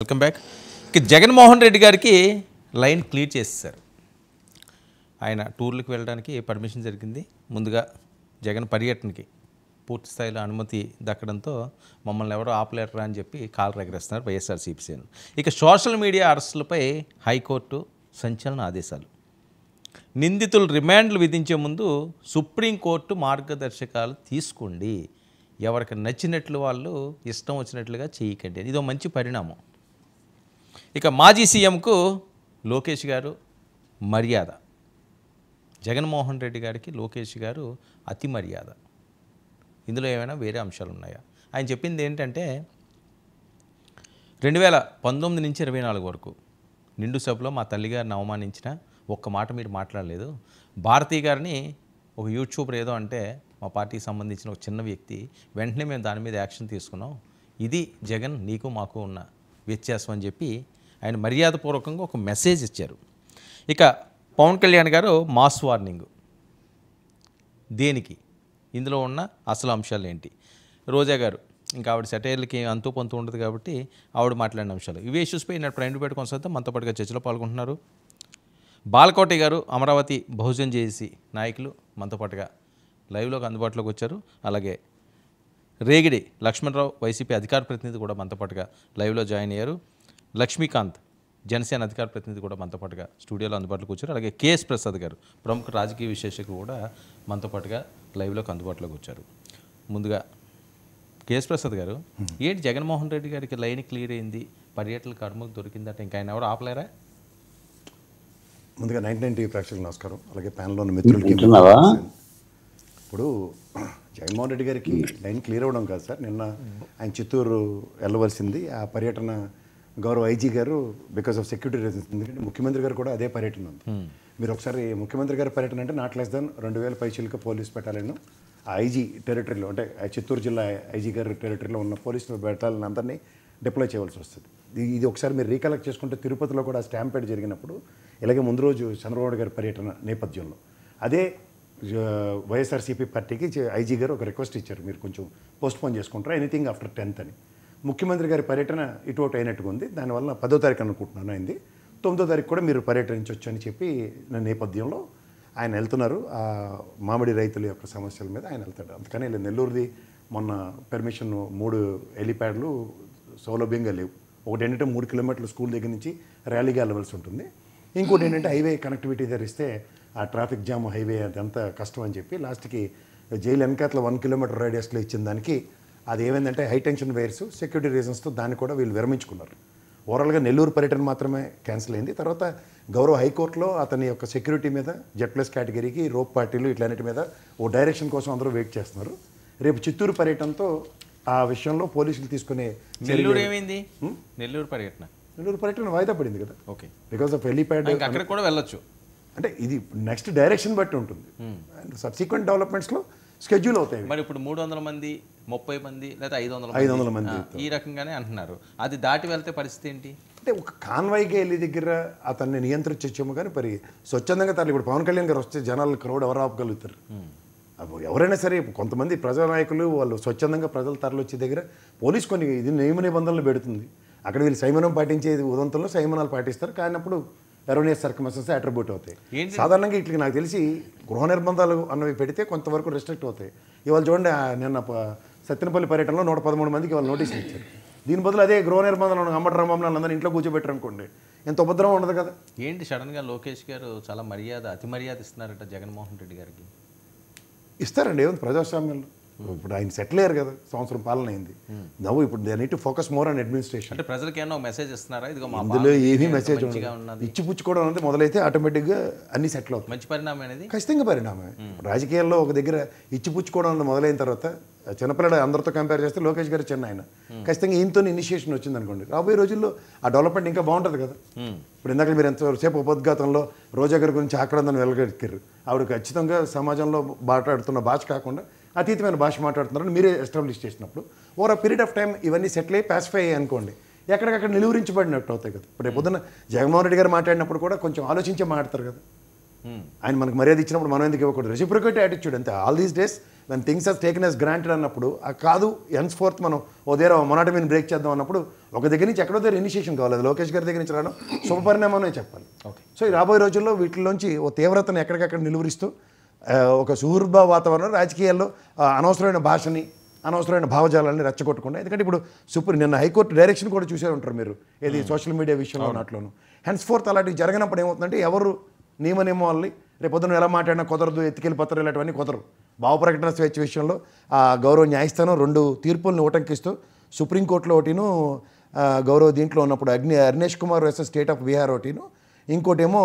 Welcome back. Jaganmohan Reddy గారికి line clear చేసేసారు. ఆయన టూర్లకు వెళ్ళడానికి పర్మిషన్ జరిగింది. ముందుగా జగన్ పర్యటనకి పూర్తి స్థాయిలో అనుమతి దక్కడంతో మమ్మల్ని ఎవరో ఆపలేరు అని చెప్పి కాలు ఎగరేస్తున్నారు వైఎస్ఆర్సీపీసీని. ఇక సోషల్ మీడియా అరెస్టులపై హైకోర్టు సంచలన ఆదేశాలు. నిందితులు రిమాండ్లు విధించే ముందు సుప్రీంకోర్టు మార్గదర్శకాలు తీసుకోండి, ఎవరికి నచ్చినట్లు వాళ్ళు ఇష్టం వచ్చినట్లుగా చేయకండి. ఇదో మంచి పరిణామం. ఇక మాజీ సీఎంకు లోకేష్ గారు మర్యాద. జగన్మోహన్ రెడ్డి గారికి లోకేష్ గారు అతి మర్యాద. ఇందులో ఏమైనా వేరే అంశాలు ఉన్నాయా? ఆయన చెప్పింది ఏంటంటే 2019 నుంచి 24 వరకు నిండు సభలో మా తల్లిగారిని అవమానించిన ఒక్క మాట మీరు మాట్లాడలేదు. భారతీ గారిని ఒక యూట్యూబర్ ఏదో అంటే మా పార్టీకి సంబంధించిన ఒక చిన్న వ్యక్తి, వెంటనే మేము దాని మీద యాక్షన్ తీసుకున్నాం. ఇది జగన్ నీకు మాకు ఉన్న వ్యత్యాసం అని చెప్పి ఆయన మర్యాదపూర్వకంగా ఒక మెసేజ్ ఇచ్చారు. ఇక పవన్ కళ్యాణ్ గారు మాస్ వార్నింగ్. దేనికి? ఇందులో ఉన్న అసలు అంశాలు ఏంటి? రోజా గారు ఇంకా ఆవిడ సెటైర్లకి అంతూ పొంతూ ఉండదు కాబట్టి ఆవిడ మాట్లాడిన అంశాలు ఇవే ఇష్యూస్పై నేను ప్రైమ్ డిబేట్ కొనసాగితే మనతో పాటుగా చర్చలో పాల్గొంటున్నారు బాలకోటి గారు, అమరావతి బహుజన్ జేఏసీ నాయకులు మనతో పాటుగా లైవ్లోకి అందుబాటులోకి వచ్చారు. అలాగే రేగిడి లక్ష్మణరావు వైసీపీ అధికార ప్రతినిధి కూడా మనతో పాటుగా లైవ్లో జాయిన్ అయ్యారు. లక్ష్మీకాంత్ జనసేన అధికార ప్రతినిధి కూడా మనతో పాటుగా స్టూడియోలో అందుబాటులోకి వచ్చారు. అలాగే కేఎస్ ప్రసాద్ గారు ప్రముఖ రాజకీయ విశ్లేషకులు కూడా మనతో పాటుగా లైవ్లోకి అందుబాటులోకి వచ్చారు. ముందుగా కేఎస్ ప్రసాద్ గారు, ఏంటి జగన్మోహన్ రెడ్డి గారికి లైన్ క్లియర్ అయింది, పర్యటనకు అనుమతి దొరికిందంటే ఇంకా ఆయన ఎవరు ఆపలేరా? ముందుగా 99 టీవీ ప్రేక్షకులకు నమస్కారం. అలాగే ప్యానల్లో ఉన్న మిత్రులకి. ఇప్పుడు జగన్మోహన్ రెడ్డి గారికి లైన్ క్లియర్ అవ్వడం కాదు సార్, నిన్న ఆయన చిత్తూరు వెళ్ళవలసింది. ఆ పర్యటన గౌరవ ఐజీ గారు బికాస్ ఆఫ్ సెక్యూరిటీ రీజన్స్, ఎందుకంటే ముఖ్యమంత్రి గారు కూడా అదే పర్యటన ఉంది. మీరు ఒకసారి ముఖ్యమంత్రి గారి పర్యటన అంటే నాట్ లెస్ దాన్ 2000 పైచీలకు పోలీస్ పెట్టాలను ఆ ఐజీ టెరిటరీలో, అంటే చిత్తూరు జిల్లా ఐజీ గారి టెరిటరీలో ఉన్న పోలీసు బెటాలియన్ అందరినీ డిప్లాయ్ చేయవలసి వస్తుంది. ఇది ఒకసారి మీరు రీకలెక్ట్ చేసుకుంటే తిరుపతిలో కూడా స్టాంపేడ్ జరిగినప్పుడు, ఇలాగే ముందు రోజు చంద్రబాబు గారి పర్యటన నేపథ్యంలో అదే వైఎస్ఆర్సీపీ పార్టీకి ఐజీ గారు ఒక రిక్వెస్ట్ ఇచ్చారు, మీరు కొంచెం పోస్ట్పోన్ చేసుకుంటారా ఎనీథింగ్ ఆఫ్టర్ 10th అని. ముఖ్యమంత్రి గారి పర్యటన ఇటు అయినట్టుగా ఉంది. దానివల్ల 10వ తారీఖు అనుకుంటున్నాను అయింది. 9వ తారీఖు కూడా మీరు పర్యటించవచ్చు అని చెప్పి నా నేపథ్యంలో ఆయన వెళ్తున్నారు. ఆ మామిడి రైతుల యొక్క సమస్యల మీద ఆయన వెళ్తాడు. అందుకని నెల్లూరుది మొన్న పర్మిషన్ 3 హెలిప్యాడ్లు సౌలభ్యంగా లేవు. ఒకటి ఏంటంటే 3 కిలోమీటర్ల స్కూల్ దగ్గర నుంచి ర్యాలీగా వెళ్ళవలసి ఉంటుంది. ఇంకోటి ఏంటంటే హైవే కనెక్టివిటీ ధరిస్తే ఆ ట్రాఫిక్ జామ్ హైవే అదంతా కష్టం అని చెప్పి లాస్ట్కి జైలు వెనకాతల 1 కిలోమీటర్ రేడియస్లో ఇచ్చిన దానికి అది ఏమైందంటే హై టెన్షన్ వైర్స్ సెక్యూరిటీ రీజన్స్తో దాన్ని కూడా వీళ్ళు విరమించుకున్నారు. ఓవరాల్గా నెల్లూరు పర్యటన మాత్రమే క్యాన్సిల్ అయింది. తర్వాత గౌరవ హైకోర్టులో అతని యొక్క సెక్యూరిటీ మీద Z+ కేటగిరీకి రోప్ పార్టీలు ఇట్లాంటి మీద ఓ డైరెక్షన్ కోసం అందరూ వెయిట్ చేస్తున్నారు. రేపు చిత్తూరు పర్యటనతో ఆ విషయంలో పోలీసులు తీసుకునే నెల్లూరు ఏమైంది? నెల్లూరు పర్యటన వాయిదా పడింది కదా. ఓకే, బికాస్ ఆఫ్ హెలిప్యాడ్ అక్కడ కూడా వెళ్ళొచ్చు. అంటే ఇది నెక్స్ట్ డైరెక్షన్ బట్టి ఉంటుంది. అండ్ సబ్సిక్వెంట్ డెవలప్మెంట్స్లో స్కెడ్యూల్ అవుతాయి. మరి ఇప్పుడు 300 మంది, 30 మంది లేదా 500 మంది ఈ రకంగానే అంటున్నారు. అది దాటి వెళ్తే పరిస్థితి ఏంటి? అంటే ఒక కాన్వాయ్కి వెళ్ళి దగ్గర అతన్ని నియంత్రించచ్చేమో కానీ మరి స్వచ్ఛందంగా తరలి ఇప్పుడు పవన్ కళ్యాణ్ గారు వస్తే జనాలు క్రౌడ్ ఎవరు ఆపగలుగుతారు? ఎవరైనా సరే కొంతమంది ప్రజానాయకులు వాళ్ళు స్వచ్ఛందంగా ప్రజలు తరలిచ్చే దగ్గర పోలీస్ కొన్ని ఇది నియమ నిబంధనలు పెడుతుంది. అక్కడ వీళ్ళు సంయమనం పాటించే ఉదంతంలో సంయమనాలు పాటిస్తారు, కానీ అప్పుడు ఎరోనియస్ సర్కమ్స్టెన్సెస్ అట్రిబ్యూట్ అవుతాయి. సాధారణంగా ఇట్లా నాకు తెలిసి గృహ నిర్బంధాలు అన్నవి పెడితే కొంతవరకు రెస్ట్రిక్ట్ అవుతాయి. ఇవాళ చూడండి, నిన్న సత్తెనపల్లి పర్యటనలో 113 మందికి వాళ్ళు నోటీసులు ఇచ్చారు. దీని బదులు అదే గృహ నిర్బంధాలను అంబటి రాంబాబులను అందరినీ ఇంట్లో కూర్చోబెట్టారు అనుకోండి, ఎంత ఉపద్రవం ఉండదు కదా. ఏంటి సడన్గా లోకేష్ గారు చాలా అతి మర్యాద ఇస్తున్నారట జగన్మోహన్ రెడ్డి గారికి? ఇస్తారండి, ఏముంది ప్రజాస్వామ్యంలో. ఇప్పుడు ఆయన సెటిల్ అయ్యారు కదా, సంవత్సరం పాలన అయింది. నవ్వు ఇప్పుడు they need to focus more on administration. అంటే ప్రజలకి ఏమో మెసేజ్ ఇస్తున్నారా? ఇదిగో అందులో ఏమీ మెసేజ్ ఇచ్చిపుచ్చుకోవడం అనేది మొదలైతే ఆటోమేటిక్గా అన్ని సెటిల్ అవుతాయి. మంచి పరిణామం అనేది ఖచ్చితంగా పరిణామమే. రాజకీయాల్లో ఒక దగ్గర ఇచ్చిపుచ్చుకోవడం అనేది మొదలైన తర్వాత చిన్నపిల్లడు అందరితో కంపేర్ చేస్తే లోకేష్ గారు చిన్న ఆయన, ఖచ్చితంగా ఈయనతో ఇనిషియేషన్ వచ్చింది అనుకోండి, రాబోయే రోజుల్లో ఆ డెవలప్మెంట్ ఇంకా బాగుంటుంది కదా. ఇప్పుడు ఇందాక మీరు ఎంతసేపు ఉపోద్ఘాతంలో రోజా గారి గురించి ఆక్రందని వెళ్ళగలిగారు. ఆవిడ ఖచ్చితంగా సమాజంలో మాట్లాడుతున్న భాష కాకుండా అతీతమైన భాష మాట్లాడుతున్నారని మీరే ఎస్టాబ్లిష్ చేసినప్పుడు ఓవర్ ఆ పీరియడ్ ఆఫ్ టైం ఇవన్నీ సెటిల్ అయ్యి పాసిఫై అయ్యి అనుకోండి, ఎక్కడికక్కడ నిలువరించబడినట్టు అవుతాయి కదా. ఇప్పుడు పొద్దున్న జగన్మోహన్ రెడ్డి గారు మాట్లాడినప్పుడు కూడా కొంచెం ఆలోచించే మాట్లాడతారు కదా. ఆయన మనకు మర్యాద ఇచ్చినప్పుడు మనం ఎందుకు ఇవ్వకూడదు? రెసిప్రొకేట్ యాటిట్యూడ్ అంతే. All these days when things are taken as granted అన్నప్పుడు కాదు హెన్స్ ఫోర్త్ మనం ఓ దగ్గర మొనాటమీని బ్రేక్ చేద్దాం అన్నప్పుడు ఒక దగ్గర నుంచి ఎక్కడో దగ్గర ఇనిషియేషన్ కావాలి. అది లోకేష్ గారి దగ్గర నుంచి రావడం శుభపరిణామం చెప్పాలి. సో ఈ రాబోయే రోజుల్లో వీటిలోంచి ఓ తీవ్రతను ఎక్కడికక్కడ నిలువరిస్తూ ఒక సుహృద్భావ వాతావరణం రాజకీయాల్లో అనవసరమైన భాషని అనవసరమైన భావజాలాన్ని రెచ్చగొట్టకుండా, ఎందుకంటే ఇప్పుడు నిన్న హైకోర్టు డైరెక్షన్ కూడా చూసే ఉంటారు మీరు, ఏది సోషల్ మీడియా విషయంలో నాట్లోను. హెన్స్ ఫోర్త్ అలాంటివి జరిగినప్పుడు ఏమవుతుందంటే ఎవరు నియమాల్ని రేపొద్దున ఎలా మాట్లాడినా కుదరదు, ఎత్తికెళ్ళి పత్రం ఇలాంటివన్నీ కుదరరు. భావ ప్రకటన స్వేచ్ఛ విషయంలో గౌరవ న్యాయస్థానం 2 తీర్పులను ఉటంకిస్తూ సుప్రీంకోర్టులో ఒకటిను గౌరవ దీంట్లో ఉన్నప్పుడు Arnesh Kumar versus state of Bihar ఒకటిను, ఇంకోటేమో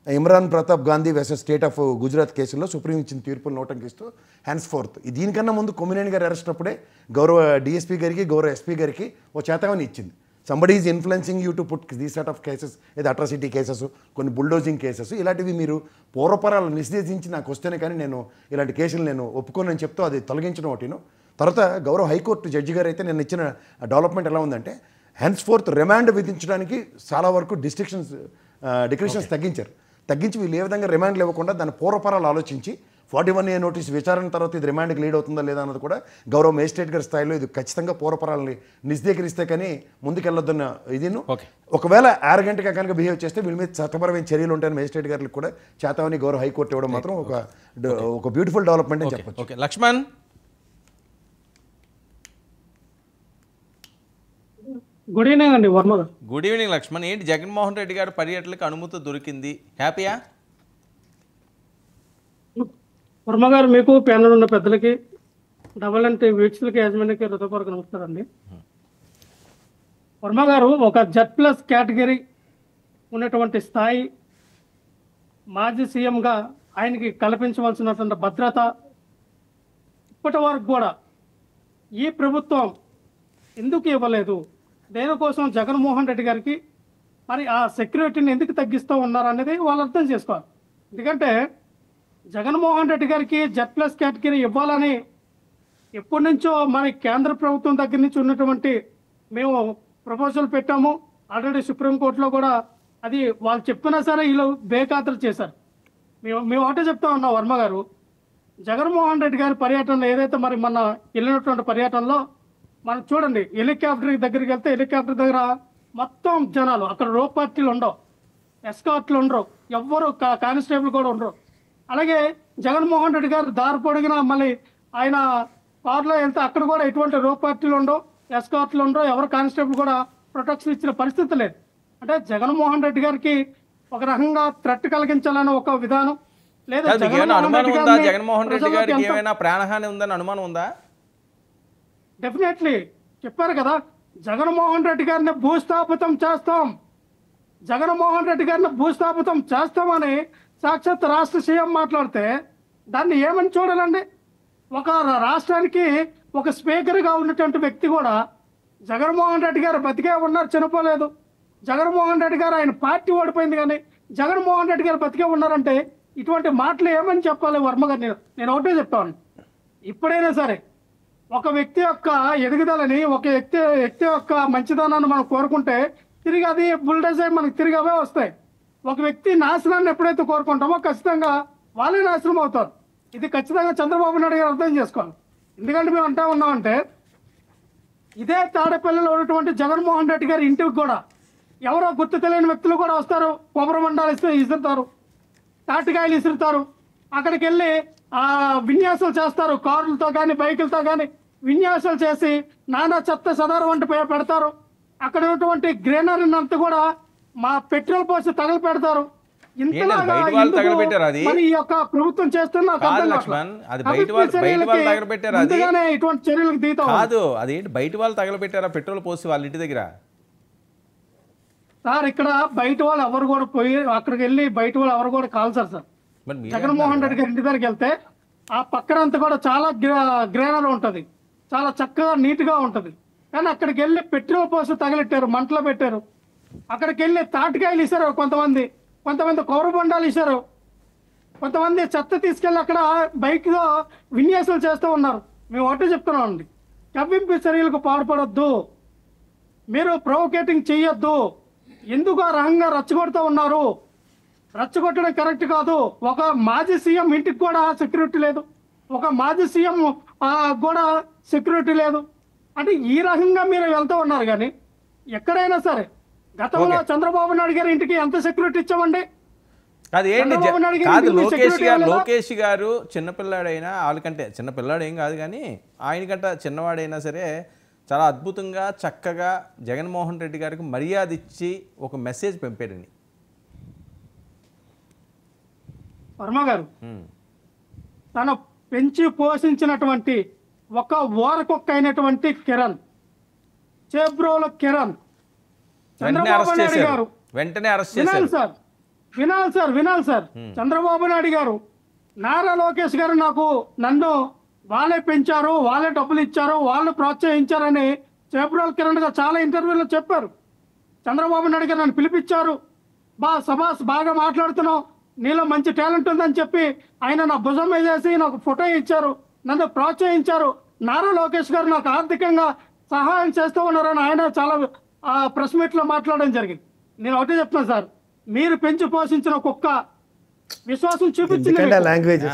Imran Pratap Gandhi versus state of Gujarat కేసుల్లో సుప్రీం ఇచ్చిన తీర్పులను ఉటంకిస్తూ హ్యాండ్స్ ఫోర్త్. దీనికన్నా ముందు కొమ్మినేని గారు అరెస్ట్ అప్పుడే గౌరవ డిఎస్పీ గారికి గౌరవ ఎస్పీ గారికి ఓ చేతవాని ఇచ్చింది. Somebody is influencing you to put these set of cases, ఏదో అట్రాసిటీ కేసెస్, కొన్ని బుల్డోజింగ్ కేసెస్, ఇలాంటివి మీరు పూర్వపరాలు నిశ్దేశించి నాకు వస్తేనే కానీ నేను ఇలాంటి కేసులు నేను ఒప్పుకోనని చెప్తూ అది తొలగించడం ఒకటిను. తర్వాత గౌరవ హైకోర్టు జడ్జి గారు అయితే నేను ఇచ్చిన డెవలప్మెంట్ ఎలా ఉందంటే హెన్స్ ఫోర్త్ రిమాండ్ విధించడానికి చాలా వరకు డిక్రిషన్స్ తగ్గించి వీళ్ళు ఏ విధంగా రిమాండ్లు ఇవ్వకుండా దాని పూర్వపరాలు ఆలోచించి 41A నోటీస్ విచారణ తర్వాత ఇది రిమాండ్కి లీడ్ అవుతుందా లేదా అన్నది కూడా గౌరవ మేజిస్ట్రేట్ గారి స్థాయిలో ఇది ఖచ్చితంగా పూర్వపరాలని నిశ్చీకరిస్తే కానీ ముందుకెళ్ళొద్దన్న ఇదిను. ఒకవేళ యారగెంట్గా కనుక బిహేవ్ చేస్తే వీళ్ళ మీద చట్టపరమైన చర్యలు ఉంటాయని మేజిస్ట్రేట్ గారికి కూడా చేతామని గౌరవ హైకోర్టు ఇవ్వడం మాత్రం ఒక బ్యూటిఫుల్ డెవలప్మెంట్ అని చెప్పొచ్చు. ఓకే లక్ష్మణ్. గుడ్ ఈవినింగ్ అండి వర్మ గారు. Good evening Lakshman. ఏంటి జగన్మోహన్ రెడ్డి గారు పర్యటనకు అనుమతి దొరికింది, హ్యాపీయా? వర్మ గారు, మీకు ప్యానల్ ఉన్న పెద్దలకి, డబల్ వీక్షలకి, యాజమాన్యకి హృదయపూర్వక నమస్కారం అండి. వర్మ గారు, ఒక Z+ కేటగిరీ ఉన్నటువంటి స్థాయి మాజీ సీఎంగా ఆయనకి కల్పించవలసినటువంటి భద్రత ఇప్పటి వరకు కూడా ఈ ప్రభుత్వం ఎందుకు ఇవ్వలేదు? దేనికోసం జగన్మోహన్ రెడ్డి గారికి మరి ఆ సెక్యూరిటీని ఎందుకు తగ్గిస్తూ ఉన్నారు అనేది వాళ్ళు అర్థం చేసుకోవాలి. ఎందుకంటే జగన్మోహన్ రెడ్డి గారికి Z+ కేటగిరీ ఇవ్వాలని ఎప్పటి నుంచో మరి కేంద్ర ప్రభుత్వం దగ్గర నుంచి ఉన్నటువంటి మేము ప్రపోజల్ పెట్టాము. ఆల్రెడీ సుప్రీంకోర్టులో కూడా అది వాళ్ళు చెప్పినా సరే వీళ్ళు బేఖాతరు చేశారు. మేము ఒకటే చెప్తా ఉన్నాం వర్మ గారు, జగన్మోహన్ రెడ్డి గారి పర్యటనలో ఏదైతే మరి మన వెళ్ళినటువంటి పర్యటనలో మనం చూడండి, హెలికాప్టర్ దగ్గరికి వెళ్తే హెలికాప్టర్ దగ్గర మొత్తం జనాలు, అక్కడ రో పార్టీలు ఉండవు, ఎస్కార్ట్లు ఉండరు, ఎవ్వరు కానిస్టేబుల్ కూడా ఉండరు. అలాగే జగన్మోహన్ రెడ్డి గారు దారి పొడిగిన మళ్ళీ ఆయన కారులో వెళ్తే అక్కడ కూడా ఎటువంటి రో పార్టీలు ఉండవు, ఎస్కార్ట్లు ఉండవు, ఎవరు కానిస్టేబుల్ కూడా ప్రొటెక్షన్ ఇచ్చిన పరిస్థితి లేదు. అంటే జగన్మోహన్ రెడ్డి గారికి ఒక రకంగా థ్రెట్ కలిగించాలని ఒక విధానం లేదు. జగన్మోహన్ రెడ్డి గారికి ఏమైనా ప్రాణహాని ఉందని అనుమానం ఉందా? డెఫినెట్లీ చెప్పారు కదా, జగన్మోహన్ రెడ్డి గారిని భూస్థాపితం చేస్తాం, జగన్మోహన్ రెడ్డి గారిని భూస్థాపితం చేస్తామని సాక్షాత్ రాష్ట్ర సీఎం మాట్లాడితే దాన్ని ఏమని చూడాలండి? ఒక రాష్ట్రానికి ఒక స్పీకర్గా ఉన్నటువంటి వ్యక్తి కూడా జగన్మోహన్ రెడ్డి గారు బతికే ఉన్నారు, చనిపోలేదు. జగన్మోహన్ రెడ్డి గారు ఆయన పార్టీ ఓడిపోయింది కానీ జగన్మోహన్ రెడ్డి గారు బతికే ఉన్నారంటే ఇటువంటి మాటలు ఏమని చెప్పాలి వర్మ గారు? నేను ఒకటే చెప్తాను, ఇప్పుడైనా సరే ఒక వ్యక్తి యొక్క ఎదుగుదలని, ఒక వ్యక్తి యొక్క మంచిదనాన్ని మనం కోరుకుంటే తిరిగి అది బుల్డోజర్ మనకు తిరిగి అవే వస్తాయి. ఒక వ్యక్తి నాశనాన్ని ఎప్పుడైతే కోరుకుంటామో ఖచ్చితంగా వాళ్ళే నాశనం అవుతారు. ఇది ఖచ్చితంగా చంద్రబాబు నాయుడు గారు అర్థం చేసుకోవాలి. ఎందుకంటే మేము అంటా ఉన్నామంటే ఇదే తాడేపల్లిలో ఉన్నటువంటి జగన్మోహన్ రెడ్డి గారి ఇంటికి కూడా ఎవరో గుర్తు తెలియని వ్యక్తులు కూడా వస్తారు, కొబ్బరి మండాలు ఇసురుతారు, తాటికాయలు ఇసురుతారు, అక్కడికి వెళ్ళి విన్యాసాలు చేస్తారు, కారులతో కానీ బైకులతో కానీ విన్యాసాలు చేసి నానా చెత్త సదారు వంటి పెడతారు. అక్కడ ఉన్నటువంటి గ్రీనరీ అంతా కూడా మా పెట్రోల్ పోసి తగలు పెడతారు. ఈ యొక్క ప్రభుత్వం చేస్తున్న ఇటువంటి చర్యలకు దిగుతాం. అదేంటి బయట వాళ్ళు తగలబెట్టారా పెట్రోల్ పోసి వాళ్ళ ఇంటి దగ్గర? సార్ ఇక్కడ బయట వాళ్ళు ఎవరు కూడా పోయి అక్కడికి వెళ్ళి బయట వాళ్ళు ఎవరు కూడా కాల్చారు సార్. జగన్మోహన్ రెడ్డి గారి ఇంటి దగ్గరికి వెళ్తే ఆ పక్కనంతా కూడా చాలా గ్రీనరీ ఉంటుంది, చాలా చక్కగా నీట్గా ఉంటుంది. కానీ అక్కడికి వెళ్ళి పెట్రోల్ పోసి తగలెట్టారు, మంటలో పెట్టారు. అక్కడికి వెళ్ళి తాటికాయలు ఇస్తారు కొంతమంది కొబ్బరి బొండాలు ఇస్తారు, కొంతమంది చెత్త తీసుకెళ్ళి అక్కడ బైక్లో విన్యాసాలు చేస్తూ ఉన్నారు. మేము ఒకటే చెప్తున్నాం అండి, కవ్వింపు చర్యలకు పాల్పడొద్దు, మీరు ప్రొవోకేటింగ్ చెయ్యొద్దు. ఎందుకు ఆ రకంగా రచ్చగొడుతూ ఉన్నారు? రెచ్చగొట్టడం కరెక్ట్ కాదు. ఒక మాజీ సీఎం ఇంటికి కూడా సెక్యూరిటీ లేదు, ఒక మాజీ సీఎం కూడా సెక్యూరిటీ లేదు. అంటే ఈ రకంగా మీరు వెళ్తూ ఉన్నారు. కానీ ఎక్కడైనా సరే గతంలో చంద్రబాబు నాయుడు గారి ఇంటికి ఎంత సెక్యూరిటీ ఇచ్చామండి? కాదు ఏంటి చంద్రబాబు నాయుడు గారి కాదు ఇంటికి security ఇవ్వలేదా? లోకేష్ గారు చిన్నపిల్లాడైనా వాళ్ళకంటే చిన్నపిల్లాడు ఏం కాదు కానీ ఆయనకంటే చిన్నవాడైనా సరే చాలా అద్భుతంగా చక్కగా జగన్మోహన్ రెడ్డి గారికి మర్యాద ఇచ్చి ఒక మెసేజ్ పంపాడని. వర్మ గారు తను పెంచి పోషించినటువంటి ఒక ఓరకొక్క అయినటువంటి కిరణ్, చేబ్రోల కిరణ్, వెంటనే చంద్రబాబు అరెస్ట్ నాయుడు చేశారు, గారు వెంటనే అరెస్ట్ వినాలి చేశారు. సార్, వినాలి సార్. చంద్రబాబు నాయుడు గారు, నారా లోకేష్ గారు నన్ను వాళ్ళే పెంచారు, వాళ్ళే డబ్బులు ఇచ్చారు, వాళ్ళు ప్రోత్సహించారని చేబ్రోల కిరణ్ గారు చాలా ఇంటర్వ్యూలో చెప్పారు. చంద్రబాబు నాయుడు గారు నన్ను పిలిపించారు, సభాస్ బాగా మాట్లాడుతున్నావు, నీలో మంచి టాలెంట్ ఉందని చెప్పి ఆయన నా భుజం వేసేసి నాకు ఫోటో ఇచ్చారు, నన్ను ప్రోత్సహించారు. నారా లోకేష్ గారు నాకు ఆర్థికంగా సహాయం చేస్తూ ఉన్నారని ఆయన చాలా ప్రెస్ మీట్ లో మాట్లాడడం జరిగింది. నేను ఒకటే చెప్తున్నా సార్, మీరు పెంచి పోషించిన కుక్క విశ్వాసం చూపించింది. లాంగ్వేజ్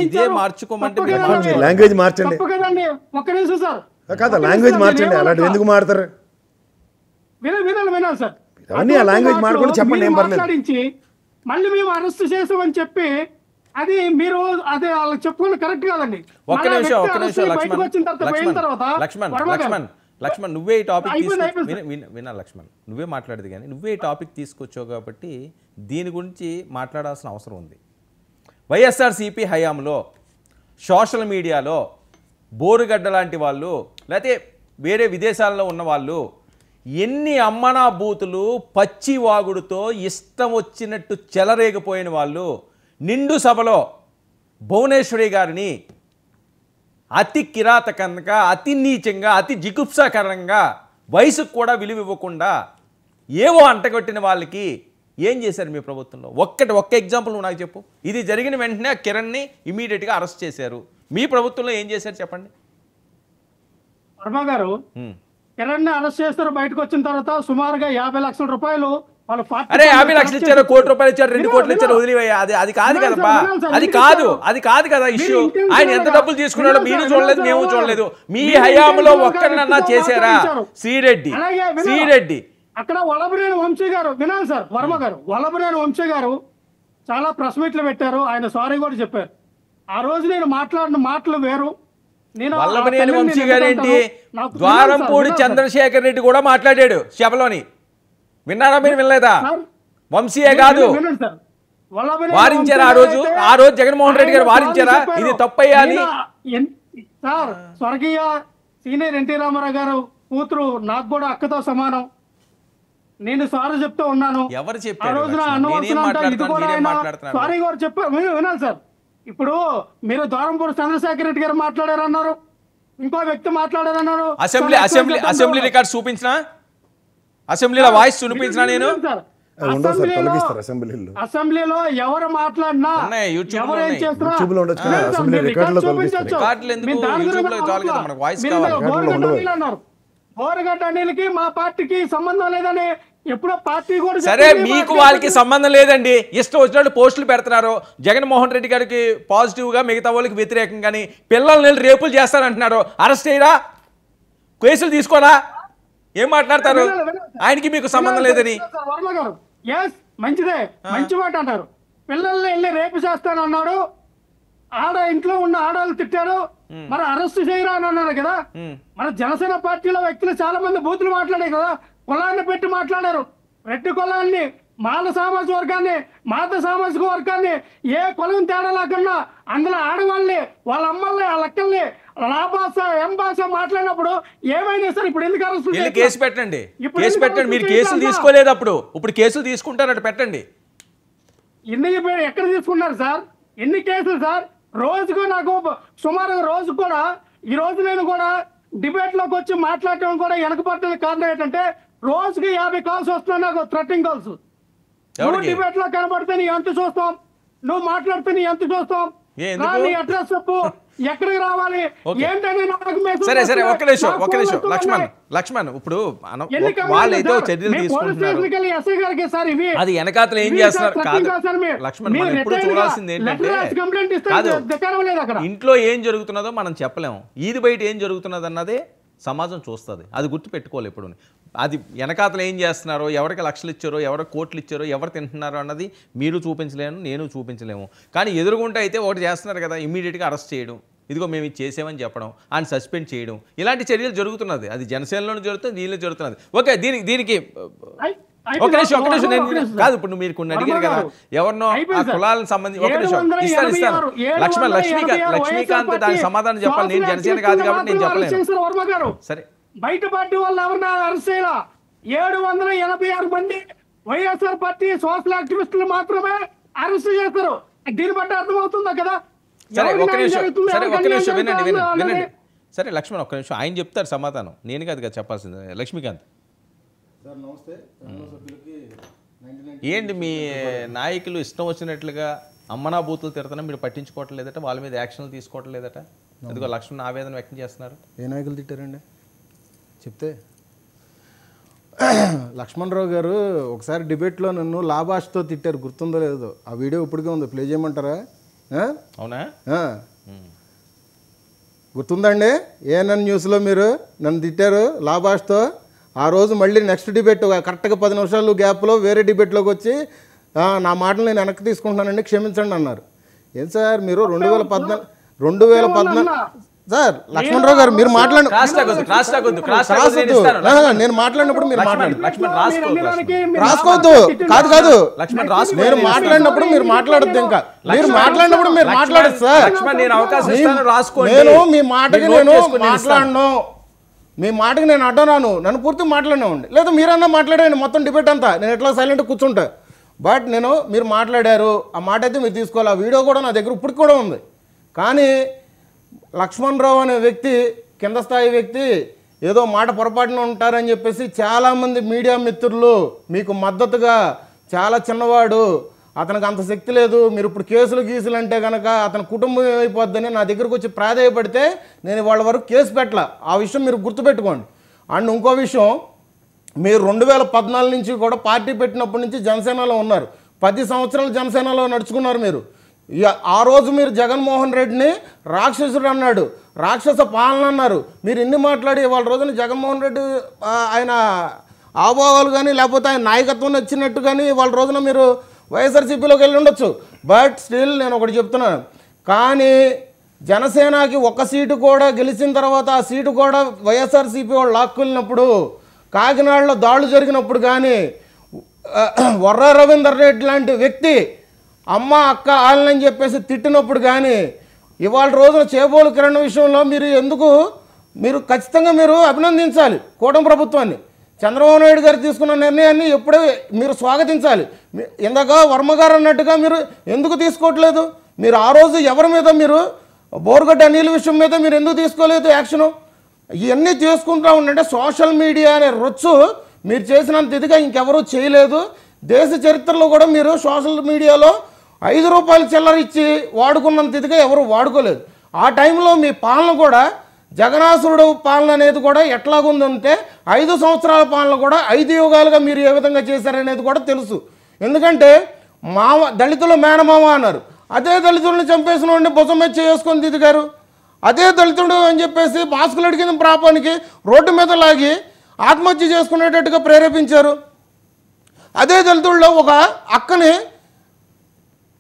ఇదే మార్చుకోమంటే లాంగ్వేజ్ మార్చండి. తప్పు కదండి, ఒక్క నిమిషం సార్. కాదు లాంగ్వేజ్ మార్చండి, అలాంటి ఎందుకు మాడతారు? వినాలి సార్. అవన్నీ ఆ లాంగ్వేజ్ మార్చుకొని చెప్పండి, ఏం పర్లేదు. మాట్లాడించి మళ్ళీ మేము అరెస్ట్ చేసామని చెప్పి అది మీరు అదే వాళ్ళకి చెప్పుకుని కరెక్ట్ కాదండి. ఒక్క నిమిషం బయటకు వచ్చిన తర్వాత పోయిన తర్వాత లక్ష్మణ్ నువ్వే ఈ టాపిక్ వినా లక్ష్మణ్, నువ్వే మాట్లాడేది కానీ నువ్వే ఈ టాపిక్ తీసుకొచ్చావు కాబట్టి దీని గురించి మాట్లాడాల్సిన అవసరం ఉంది. వైఎస్ఆర్సీపీ హయాంలో సోషల్ మీడియాలో బోరుగడ్డ లాంటి వాళ్ళు లేకపోతే వేరే విదేశాల్లో ఉన్న వాళ్ళు ఎన్ని అమ్మనా బూతులు పచ్చి వాగుడుతో ఇష్టం వచ్చినట్టు చెలరేగిపోయిన వాళ్ళు నిండు సభలో భువనేశ్వరి గారిని అతి కిరాతకంగా, అతి నీచంగా, అతి జిగుప్సాకరంగా, వయసుకు కూడా విలువ ఇవ్వకుండా ఏవో అంటగొట్టిన వాళ్ళకి ఏం చేశారు మీ ప్రభుత్వంలో? ఒక్క ఎగ్జాంపుల్ నువ్వు నాకు చెప్పు. ఇది జరిగిన వెంటనే కిరణ్ని ఇమీడియట్గా అరెస్ట్ చేశారు. మీ ప్రభుత్వంలో ఏం చేశారు చెప్పండి. వర్మ గారు, కిరణ్ అరెస్ట్ చేస్తారు. బయటకు వచ్చిన తర్వాత సుమారుగా 50 లక్షల రూపాయలు వాళ్ళు అరే 50 లక్షలు ఇచ్చారు, కోటి రూపాయలు ఇచ్చారు, 2 కోట్లు ఇచ్చారు, వదిలిపోయా. అది కాదు కదబ్బా, అది కాదు కదా ఇష్యూ. ఆయన ఎంత డబ్బులు తీసుకున్నాడో మీరు చూడలేదు, మేము చూడలేదు. మీ హయాంలో ఒక్కరినన్నా చేశారా? శ్రీరెడ్డి అక్కడ వల్లభనేని వంశీ గారు, వినాలి సార్ వర్మ గారు, వల్లభనేని వంశీ గారు చాలా ప్రెస్ మీట్లు పెట్టారు, ఆయన సారీ కూడా చెప్పారు. ఆ రోజు నేను మాట్లాడిన మాటలు వేరు. వల్లభనేని వంశీ గారు ఏంటి, ద్వారంపూడి చంద్రశేఖర్ రెడ్డి కూడా మాట్లాడాడు సభలోని. విన్నారా మీరు? వినలేదా? వంశీయే కాదు వారించారా ఆ రోజు జగన్మోహన్ రెడ్డి గారు వారించారా ఇది తప్పయ్యా అని? సార్, స్వర్గీయ సీనియర్ ఎన్టీ రామారావు గారు కూతురు నాకు కూడా అక్కతో సమానం. నేను సారీ చెప్తూ ఉన్నాను. ఎవరు ఆ చెప్పారు? రోజున సారీ గారు చెప్పారు. వినాలి సార్. ఇప్పుడు మీరు ద్వారంపూడి చంద్రశేఖర్ రెడ్డి గారు మాట్లాడారన్నారు, ఇంకో వ్యక్తి మాట్లాడారన్నారు. అసెంబ్లీ రికార్డ్ చూపించినా, అసెంబ్లీలో వాయిస్ చూపించినా నేను అసెంబ్లీలో ఎవరు మాట్లాడినా ఎవరు ఏం చేస్తున్నా బోరగడ్డ అనిల్కి మా పార్టీకి సంబంధం లేదని ఎప్పుడో పార్టీ కూడా సరే, మీకు వాళ్ళకి సంబంధం లేదండి. ఇష్టం వచ్చినట్టు పోస్టులు పెడుతున్నారు. జగన్మోహన్ రెడ్డి గారికి పాజిటివ్ గా, మిగతా వాళ్ళకి వ్యతిరేకంగాని పిల్లల్ని రేపులు చేస్తారంటున్నారు. అరెస్ట్ చేయరా? కేసులు తీసుకోరా? ఏం మాట్లాడతారు? ఆయనకి మీకు సంబంధం లేదని. వర్మ గారు, మంచిదే, మంచి మాట అంటారు. పిల్లల్ని వెళ్ళి రేపు చేస్తానన్నాడు, ఇంట్లో ఉన్న ఆడవాళ్ళు తిట్టారు, మరి అరెస్ట్ చేయరా అని అన్నారు కదా. మన జనసేన పార్టీలో వ్యక్తులు చాలా మంది బూతులు మాట్లాడారు కదా, కులాన్ని పెట్టి మాట్లాడారు. రెడ్డి కులాన్ని, మాల సామాజిక వర్గాన్ని, మాత సామాజిక వర్గాన్ని ఏ కులం తేడా లేకుండా అందులో ఆడవాళ్ళని, వాళ్ళ అమ్మల్ని, వాళ్ళ అక్కల్ని లా భాష, ఎం భాష మాట్లాడినప్పుడు ఏమైనా సార్ ఇప్పుడు ఎందుకు అరెస్ట్? కేసు పెట్టండి, కేసు పెట్టండి. మీరు కేసులు తీసుకోలేదు అప్పుడు, ఇప్పుడు కేసులు తీసుకుంటారట, పెట్టండి. ఎక్కడ తీసుకున్నారు సార్? ఎన్ని కేసులు సార్? రోజుకు నాకు సుమారు రోజు కూడా, ఈ రోజు నేను కూడా డిబేట్ లోకి వచ్చి మాట్లాడటం కూడా వెనకబడటానికి కారణం ఏంటంటే రోజుకి 50 కాల్స్ వస్తున్నాయి నాకు, థ్రెటింగ్ కాల్స్. నువ్వు డిబేట్ లో కనబడితే నీ ఎంత చూస్తాం, నువ్వు మాట్లాడితే నీ ఎంత చూస్తాం. ఎందుకు? నీ అడ్రస్ చెప్పు, ఎక్కడికి రావాలి, ఏంటని నాకు మెసేజ్ సరే వస్తున్నాయి. ఒక్క నిమిషం నాకు ఒక్క నిమిషం ఫోన్లు లక్ష్మణ్ ఇప్పుడు ఎన్ని వాళ్ళైతే కంప్లైంట్లు చర్యలు సార్? తీసుకుంటున్నారు. పోలీస్ స్టేషన్కి వెళ్ళి ఎస్ఐ గారికి సార్ ఇవి అది వెనకాతలు ఏం ఇవి చేస్తున్నారు సార్ కాదు tracking సార్ మీరు. లక్ష్మణ్, మీరు మనం ఎప్పుడు రిటైర్డ్ గా చూడాల్సింది ఏంటంటే లెటర్ రాసి కంప్లైంట్ ఇస్తే కాదు, ధిక్కారం లేదు అక్కడ. ఇంట్లో ఏం జరుగుతున్నదో మనం చెప్పలేము, ఈది బయట ఏం జరుగుతున్నది అన్నదే సమాజం చూస్తుంది. అది గుర్తు పెట్టుకోవాలి ఎప్పుడు. అది వెనకాతలు ఏం చేస్తున్నారో, ఎవరికి లక్షలు ఇచ్చారో, ఎవరికి కోట్లు ఇచ్చారో, ఎవరు తింటున్నారో అన్నది మీరు చూపించలేను, నేను చూపించలేము. కానీ ఎదురుగుంటే అయితే ఒకటి చేస్తున్నారు కదా, ఇమీడియట్గా అరెస్ట్ చేయడం, ఇదిగో మేము ఇది చేసామని చెప్పడం, ఆయన సస్పెండ్ చేయడం, ఇలాంటి చర్యలు జరుగుతున్నది. అది జనసేనలోనే జరుగుతుంది, దీనిలో జరుగుతున్నది. ఓకే, దీనికి ఒక నిమిషం నేను కాదు, ఇప్పుడు మీరు కొన్ని అడిగారు కదా, ఎవరినో ఆ కులాలకు సంబంధించి ఒక నిమిషం ఇస్తాను లక్ష్మీకాంత్ దానికి సమాధానం చెప్పాలి. నేను జనసేన కాదు కాబట్టి నేను చెప్పలేను. సరే, బయట పార్టీ వాళ్ళు ఎవరిని అరెస్ట్ చేయాల? 786 మంది వైఎస్ఆర్ పార్టీ సోషల్ యాక్టివిస్టులు మాత్రమే అరెస్ట్ చేస్తారు. దీన్ని బట్టి అర్థమవుతుందా కదా? సరే ఒక్క నిమిషం వినండి. సరే లక్ష్మణ్ ఒక్క నిమిషం, ఆయన చెప్తారు సమాధానం, నేను కాదు కదా చెప్పాల్సింది. లక్ష్మీకాంత్ ఏంటి మీ నాయకులు ఇష్టం వచ్చినట్లుగా అమ్మనా బూతులు తిడతానా, మీరు పట్టించుకోవట్లేదట, వాళ్ళ మీద యాక్షన్లు తీసుకోవట్లేదట, ఎందుకో లక్ష్మణ్ ఆవేదన వ్యక్తం చేస్తున్నారు. ఏ నాయకులు తిట్టారండి చెప్తే? లక్ష్మణరావు గారు ఒకసారి డిబేట్లో నన్ను లాభాష్తో తిట్టారు, గుర్తుందో లేదో. ఆ వీడియో ఇప్పటికే ఉంది, ప్లే చేయమంటారా? అవునా? గుర్తుందండి? ఏఎన్ఎన్ న్యూస్లో మీరు నన్ను తిట్టారు లాభాష్తో. ఆ రోజు మళ్ళీ నెక్స్ట్ డిబేట్ కరెక్ట్గా 10 నిమిషాలు గ్యాప్లో వేరే డిబేట్లోకి వచ్చి నా మాటలు నేను వెనక్కి తీసుకుంటున్నానండి, క్షమించండి అన్నారు. ఏం సార్ మీరు 2014 సార్ లక్ష్మణరావు గారు మీరు మాట్లాడండి, నేను మాట్లాడినప్పుడు మీరు మాట్లాడండి. రాసుకోవద్దు, కాదు నేను మాట్లాడినప్పుడు మీరు మాట్లాడద్దు, ఇంకా మీరు మాట్లాడినప్పుడు మీరు మాట్లాడదు సార్. నేను మీ మాటకి నేను మాట్లాడను, మీ మాటకి నేను అడ్డనాను, నన్ను పూర్తి మాట్లాడినామండి. లేదా మీరన్నా మాట్లాడండి మొత్తం డిబేట్ అంతా, నేను ఎట్లా సైలెంట్ కూర్చుంటా. బట్ మీరు మాట్లాడారు, ఆ మాట అయితే మీరు తీసుకోవాలి. ఆ వీడియో కూడా నా దగ్గర ఇప్పటికి కూడా ఉంది. కానీ లక్ష్మణరావు అనే వ్యక్తి కింద స్థాయి వ్యక్తి ఏదో మాట పొరపాటున ఉంటారని చెప్పేసి చాలామంది మీడియా మిత్రులు మీకు మద్దతుగా, చాలా చిన్నవాడు, అతనికి అంత శక్తి లేదు, మీరు ఇప్పుడు కేసులు అంటే కనుక అతని కుటుంబం అయిపోద్దని నా దగ్గరకు వచ్చి ప్రాధేయపడితే నేను వాళ్ళ వరకు కేసు పెట్టాల. ఆ విషయం మీరు గుర్తుపెట్టుకోండి. అండ్ ఇంకో విషయం, మీరు 2014 నుంచి కూడా పార్టీ పెట్టినప్పటి నుంచి జనసేనలో ఉన్నారు, 10 సంవత్సరాలు జనసేనలో నడుచుకున్నారు మీరు. ఆ రోజు మీరు జగన్మోహన్ రెడ్డిని రాక్షసుడు అన్నాడు, రాక్షస పాలన అన్నారు. మీరు ఇన్ని మాట్లాడి వాళ్ళ రోజున జగన్మోహన్ రెడ్డి ఆయన ఆభావాలు కానీ లేకపోతే ఆయన నాయకత్వం నచ్చినట్టు కానీ వాళ్ళ రోజున మీరు వైఎస్ఆర్సీపీలోకి వెళ్ళి ఉండొచ్చు. బట్ స్టిల్ నేను ఒకటి చెప్తున్నాను, కానీ జనసేనకి ఒక సీటు కూడా గెలిచిన తర్వాత ఆ సీటు కూడా వైఎస్ఆర్సీపీ వాళ్ళు లాక్కున్నప్పుడు, కాకినాడలో దాడులు జరిగినప్పుడు కానీ, వర్రా రవీందర్ రెడ్డి లాంటి వ్యక్తి అమ్మ అక్క ఆలని చెప్పేసి తిట్టినప్పుడు కానీ, ఇవాళ రోజున చేబోలు కిరణ్ విషయంలో మీరు ఖచ్చితంగా మీరు అభినందించాలి కూటమి ప్రభుత్వాన్ని. చంద్రబాబు నాయుడు గారు తీసుకున్న నిర్ణయాన్ని ఎప్పుడూ మీరు స్వాగతించాలి. ఇందాక వర్మగారు అన్నట్టుగా మీరు ఎందుకు తీసుకోవట్లేదు? మీరు ఆ రోజు ఎవరి మీద, మీరు బోర్గడ్డ అనిల్ విషయం మీద మీరు ఎందుకు తీసుకోలేదు యాక్షను? ఇవన్నీ చేసుకుంటూ ఉండంటే సోషల్ మీడియా అనే రొచ్చు మీరు చేసినంత ఇదిగా ఇంకెవరూ చేయలేదు. దేశ చరిత్రలో కూడా మీరు సోషల్ మీడియాలో 5 రూపాయలు చిల్లర ఇచ్చి వాడుకున్నంత ఇదిగా ఎవరు వాడుకోలేదు. ఆ టైంలో మీ పాలన కూడా జగనాసురుడు పాలన అనేది కూడా ఎట్లాగుందంటే 5 సంవత్సరాల పాలన కూడా 5 యుగాలుగా మీరు ఏ విధంగా చేశారనేది కూడా తెలుసు. ఎందుకంటే దళితుల మేనమామ అన్నారు, అదే దళితుడిని చంపేసిన వాడిని భుజం మీద చేసుకొని దిగారు. అదే దళితుడు అని చెప్పేసి మాస్కులు అడిగిన ప్రాపానికి రోడ్డు మీద లాగి ఆత్మహత్య చేసుకునేటట్టుగా ప్రేరేపించారు. అదే దళితుల్లో ఒక అక్కని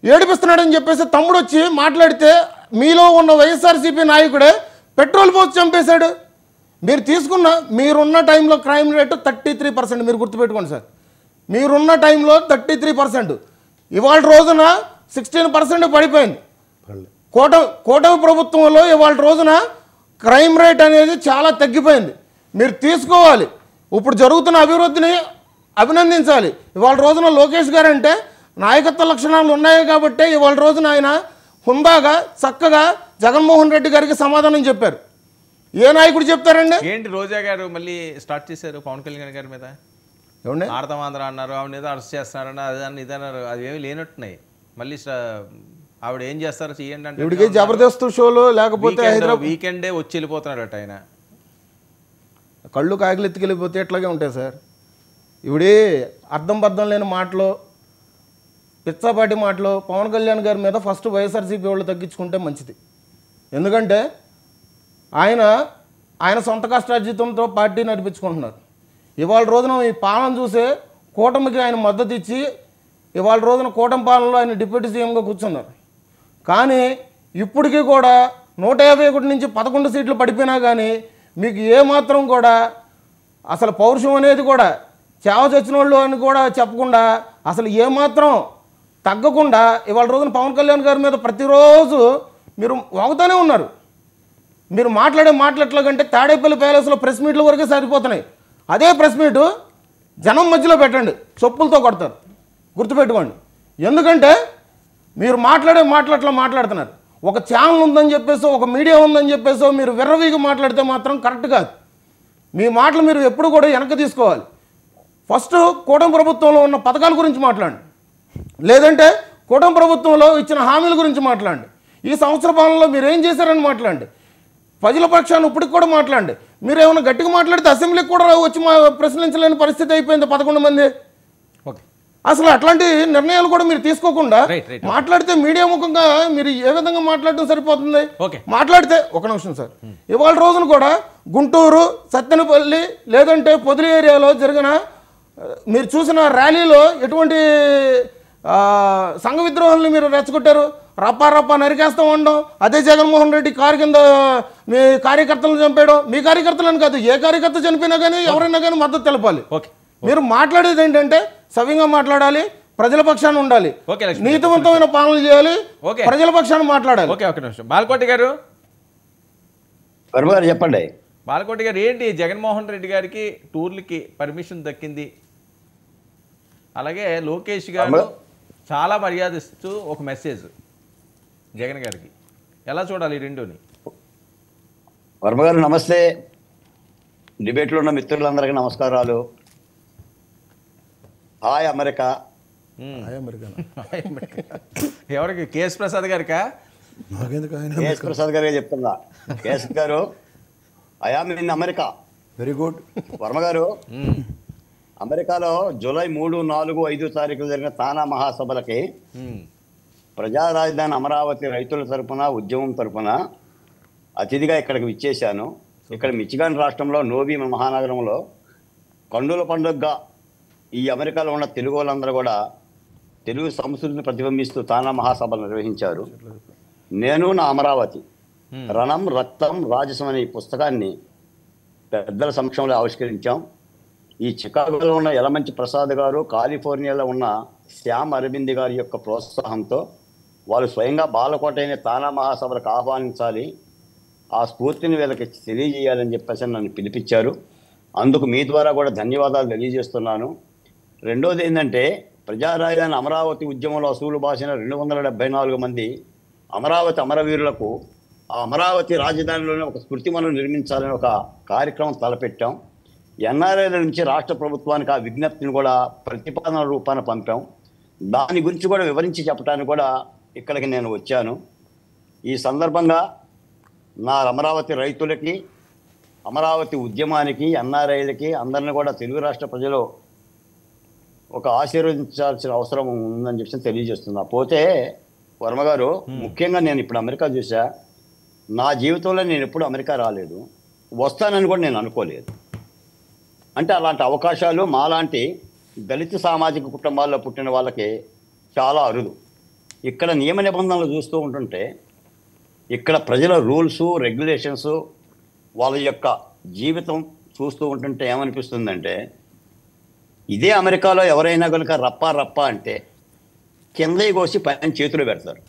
ఏడిపిస్తున్నాడని చెప్పేసి తమ్ముడు వచ్చి మాట్లాడితే మీలో ఉన్న వైఎస్ఆర్సీపీ నాయకుడే పెట్రోల్ పోసి చంపేశాడు. మీరున్న టైంలో క్రైమ్ రేటు 33%. మీరు గుర్తుపెట్టుకోండి సార్, మీరున్న టైంలో 33%. ఇవాళ రోజున 16% పడిపోయింది. కూటమి ప్రభుత్వంలో ఇవాళ రోజున క్రైమ్ రేట్ అనేది చాలా తగ్గిపోయింది. మీరు తీసుకోవాలి, ఇప్పుడు జరుగుతున్న అభివృద్ధిని అభినందించాలి. ఇవాళ రోజున లోకేష్ గారు అంటే నాయకత్వ లక్షణాలు ఉన్నాయి కాబట్టి ఇవాళ రోజున ఆయన హుందాగా చక్కగా జగన్మోహన్ రెడ్డి గారికి సమాధానం చెప్పారు. ఏ నాయకుడు చెప్తారండి? ఏంటి రోజా గారు మళ్ళీ స్టార్ట్ చేశారు పవన్ కళ్యాణ్ గారి మీద, ఆడతామాంధ్ర అన్నారు, ఆవిడ మీద అరెస్ట్ చేస్తున్నారన్న అదన్నా ఇదన్నారు, అవి ఏమి లేనట్టున్నాయి. మళ్ళీ ఆవిడ ఏం చేస్తారో చేయండి అంటే ఇవిడికి జబర్దస్త్ షోలో లేకపోతే హైదరాబాద్ వీకెండే వచ్చి వెళ్ళిపోతున్నాడట ఆయన. కళ్ళు కాగిలు ఎత్తుకెళ్ళిపోతే ఎట్లాగే ఉంటాయి సార్. ఇవిడి అర్థం బద్దం లేని మాటలు, పిచ్చాపాటి మాటలు పవన్ కళ్యాణ్ గారి మీద ఫస్ట్ వైఎస్ఆర్సీపీ వాళ్ళు తగ్గించుకుంటే మంచిది. ఎందుకంటే ఆయన సొంత కష్టార్జితంతో పార్టీ నడిపించుకుంటున్నారు. ఇవాళ రోజున ఈ పాలన చూసే కూటమికి ఆయన మద్దతు ఇచ్చి ఇవాళ రోజున కూటమి పాలనలో ఆయన డిప్యూటీ సీఎంగా కూర్చున్నారు. కానీ ఇప్పటికీ కూడా 151 నుంచి 11 సీట్లు పడిపోయినా కానీ మీకు ఏమాత్రం కూడా అసలు పౌరుషం అనేది కూడా చావ చచ్చిన వాళ్ళు అని కూడా చెప్పకుండా అసలు ఏమాత్రం తగ్గకుండా ఇవాళ రోజున పవన్ కళ్యాణ్ గారి మీద ప్రతిరోజు మీరు వాగుతూనే ఉన్నారు. మీరు మాట్లాడే మాటలు ఎట్లాగంటే తాడేపల్లి ప్యాలెస్లో ప్రెస్ మీట్ల వరకే సరిపోతున్నాయి. అదే ప్రెస్ మీటు జనం మధ్యలో పెట్టండి, చెప్పులతో కొడతారు, గుర్తుపెట్టుకోండి. ఎందుకంటే మీరు మాట్లాడే మాటలు అట్లా మాట్లాడుతున్నారు. ఒక ఛానల్ ఉందని చెప్పేసో ఒక మీడియా ఉందని చెప్పేసో మీరు విర్రవీగి మాట్లాడితే మాత్రం కరెక్ట్ కాదు. మీ మాటలు మీరు ఎప్పుడు కూడా వెనక్కి తీసుకోవాలి. ఫస్ట్ కూటమి ప్రభుత్వంలో ఉన్న పథకాల గురించి మాట్లాడండి, లేదంటే కూటమి ప్రభుత్వంలో ఇచ్చిన హామీల గురించి మాట్లాడండి. ఈ సంవత్సర పాలనలో మీరు ఏం చేశారని మాట్లాడండి. ప్రజల పక్షాన్ని ఇప్పటికి కూడా మాట్లాడండి. మీరు ఏమైనా గట్టిగా మాట్లాడితే అసెంబ్లీకి కూడా వచ్చి ప్రశ్నించలేని పరిస్థితి అయిపోయింది 11 మంది. అసలు అట్లాంటి నిర్ణయాలు కూడా మీరు తీసుకోకుండా మాట్లాడితే మీడియా ముఖంగా మీరు ఏ విధంగా మాట్లాడడం సరిపోతుంది? మాట్లాడితే ఒక నిమిషం సార్, ఇవాళ రోజున కూడా గుంటూరు, సత్తెనపల్లి లేదంటే పొదిలి ఏరియాలో జరిగిన మీరు చూసిన ర్యాలీలో ఎటువంటి సంఘ విద్రోహాలను మీరు రెచ్చగొట్టారు? రప్పా నరికేస్తాం ఉండడం, అదే జగన్మోహన్ రెడ్డి కారు కింద మీ కార్యకర్తలను చంపేయడం. మీ కార్యకర్తలను కాదు, ఏ కార్యకర్త చనిపోయినా కానీ ఎవరైనా కానీ మద్దతు తెలపాలి. మీరు మాట్లాడేది ఏంటంటే సవ్యంగా మాట్లాడాలి, ప్రజల పక్షాన్ని ఉండాలి, నీతివంతమైన పాలన చేయాలి, ప్రజల పక్షాన్ని మాట్లాడాలి. ఒక నిమిషం బాలకోటి గారు చెప్పండి. బాలకోటి గారు, ఏంటి జగన్మోహన్ రెడ్డి గారికి టూర్లకి పర్మిషన్ దక్కింది, అలాగే లోకేష్ గారు చాలా మర్యాద ఇస్తూ ఒక మెసేజ్ జగన్ గారికి, ఎలా చూడాలి ఈ రెండుని? వర్మ గారు నమస్తే. డిబేట్లో ఉన్న మిత్రులందరికీ నమస్కారాలు. Hi America. ఎవరికి? కేఎస్ ప్రసాద్ గారికా? కేఎస్ ప్రసాద్ గారికి చెప్తున్నా. కేఎస్ గారు, I am in America. Very good. Varma గారు, అమెరికాలో జూలై 3, 4, 5 తారీఖులు జరిగిన తానా మహాసభలకి ప్రజా రాజధాని అమరావతి రైతుల తరపున, ఉద్యమం తరపున అతిథిగా ఇక్కడికి విచ్చేశాను. ఇక్కడ మిచిగాన్ రాష్ట్రంలో నోబీ మహానగరంలో కండుల పండుగగా ఈ అమెరికాలో ఉన్న తెలుగు వాళ్ళందరూ కూడా తెలుగు సంస్కృతిని ప్రతిబింబిస్తూ తానా మహాసభలు నిర్వహించారు. నేను నా అమరావతి రణం రక్తం రాజసం అనే ఈ పుస్తకాన్ని పెద్దల సమక్షంలో ఆవిష్కరించాం. ఈ చికాగోలో ఉన్న యలమంచి ప్రసాద్ గారు, కాలిఫోర్నియాలో ఉన్న శ్యామ్ అరవింద్ గారి యొక్క ప్రోత్సాహంతో వాళ్ళు స్వయంగా బాలకోట అయిన తానా మహాసభలకు ఆహ్వానించాలి, ఆ స్ఫూర్తిని వీళ్ళకి తెలియజేయాలని చెప్పేసి నన్ను పిలిపించారు. అందుకు మీ ద్వారా కూడా ధన్యవాదాలు తెలియజేస్తున్నాను. రెండోది ఏంటంటే, ప్రజా రాజధాని అమరావతి ఉద్యమంలో అసూలు బాసిన 274 మంది అమరావతి అమరవీరులకు ఆ అమరావతి రాజధానిలోనే ఒక స్మృతివనం నిర్మించాలని ఒక కార్యక్రమం తలపెట్టాం. ఎన్ఆర్ఐల నుంచి రాష్ట్ర ప్రభుత్వానికి ఆ విజ్ఞప్తిని కూడా ప్రతిపాదన రూపాన పంపాం. దాని గురించి కూడా వివరించి చెప్పడానికి కూడా ఇక్కడికి నేను వచ్చాను. ఈ సందర్భంగా నా అమరావతి రైతులకి, అమరావతి ఉద్యమానికి, ఎన్ఆర్ఐలకి అందరిని కూడా తెలుగు రాష్ట్ర ప్రజలు ఒక ఆశీర్వదించాల్సిన అవసరం ఉందని చెప్పి తెలియజేస్తున్నా. పోతే వర్మ గారు, ముఖ్యంగా నేను ఇప్పుడు అమెరికా చూసా. నా జీవితంలో నేను ఎప్పుడు అమెరికా రాలేదు, వస్తానని కూడా నేను అనుకోలేదు. అంటే అలాంటి అవకాశాలు మాలాంటి దళిత సామాజిక కుటుంబాల్లో పుట్టిన వాళ్ళకి చాలా అరుదు. ఇక్కడ నియమ నిబంధనలు చూస్తూ ఉంటుంటే, ఇక్కడ ప్రజల రూల్సు, రెగ్యులేషన్స్, వాళ్ళ యొక్క జీవితం చూస్తూ ఉంటుంటే ఏమనిపిస్తుందంటే, ఇదే అమెరికాలో ఎవరైనా కనుక రప్పా అంటే కిందయి కోసి పైన చేతులు పెడతారు.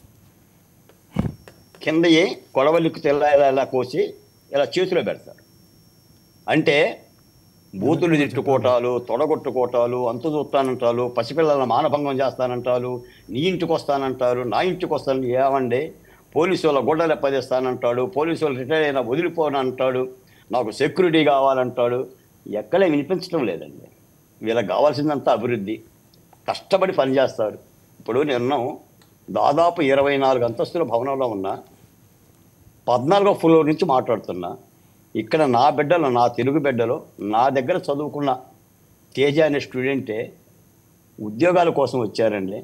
కిందయి కొడవలికి తెల్ల కోసి ఇలా చేతిలో పెడతారు. అంటే బూతులు తిట్టుకోవటాలు, తొడగొట్టుకోవటాలు, అంతు చూస్తానంటారు, పసిపిల్లల మానభంగం చేస్తానంటారు, నీ ఇంటికి వస్తానంటారు, నా ఇంటికి వస్తాను, ఏమండి పోలీసు వాళ్ళ గుడ్డలు ఎప్పదేస్తానంటాడు, పోలీసు వాళ్ళు రిటైర్ అయినా వదిలిపోనంటాడు, నాకు సెక్యూరిటీ కావాలంటాడు. ఎక్కడే వినిపించడం లేదండి. వీళ్ళకి కావాల్సిందంతా అభివృద్ధి, కష్టపడి పనిచేస్తారు. ఇప్పుడు దాదాపు 24 అంతస్తుల భవనంలో ఉన్నా, 14వ ఫ్లోర్ నుంచి మాట్లాడుతున్నా. ఇక్కడ నా బిడ్డలు, నా తెలుగు బిడ్డలు నా దగ్గర చదువుకున్న తేజ అనే స్టూడెంటే ఉద్యోగాల కోసం వచ్చారండి,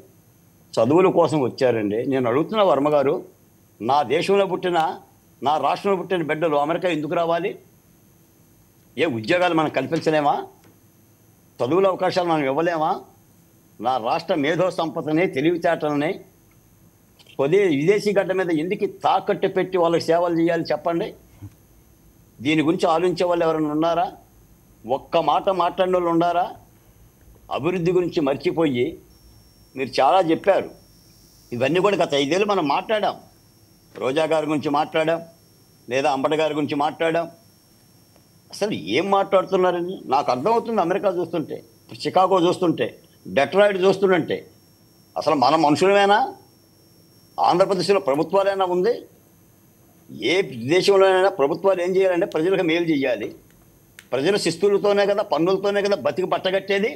చదువుల కోసం వచ్చారండి. నేను అడుగుతున్న వర్మ గారు, నా దేశంలో పుట్టిన, నా రాష్ట్రంలో పుట్టిన బిడ్డలు అమెరికా ఎందుకు రావాలి? ఏ ఉద్యోగాలు మనం కల్పించలేమా? చదువుల అవకాశాలు మనం ఇవ్వలేమా? నా రాష్ట్ర మేధో సంపదని, తెలివితేటలని విదేశీ గడ్డ మీద ఎందుకు తాకట్టు పెట్టి వాళ్ళకి సేవలు చేయాలి చెప్పండి? దీని గురించి ఆలోచించే వాళ్ళు ఎవరైనా ఉన్నారా? ఒక్క మాట మాట్లాడిన వాళ్ళు ఉన్నారా? అభివృద్ధి గురించి మర్చిపోయి మీరు చాలా చెప్పారు. ఇవన్నీ కూడా గత 5 ఏళ్ళు మనం మాట్లాడాం. రోజా గారి గురించి మాట్లాడాం, లేదా అంబటి గారి గురించి మాట్లాడాం. అసలు ఏం మాట్లాడుతున్నారని నాకు అర్థమవుతుంది. అమెరికా చూస్తుంటే, చికాగో చూస్తుంటే, డెట్రాయిడ్ చూస్తుంటే అసలు మన మనుషులమేనా? ఆంధ్రప్రదేశ్లో ప్రభుత్వాలైనా ఉంది? ఏ దేశంలోనైనా ప్రభుత్వాలు ఏం చేయాలంటే ప్రజలకు మేలు చేయాలి. ప్రజల శిస్తులతోనే కదా, పన్నులతోనే కదా బతికి పట్టగట్టేది.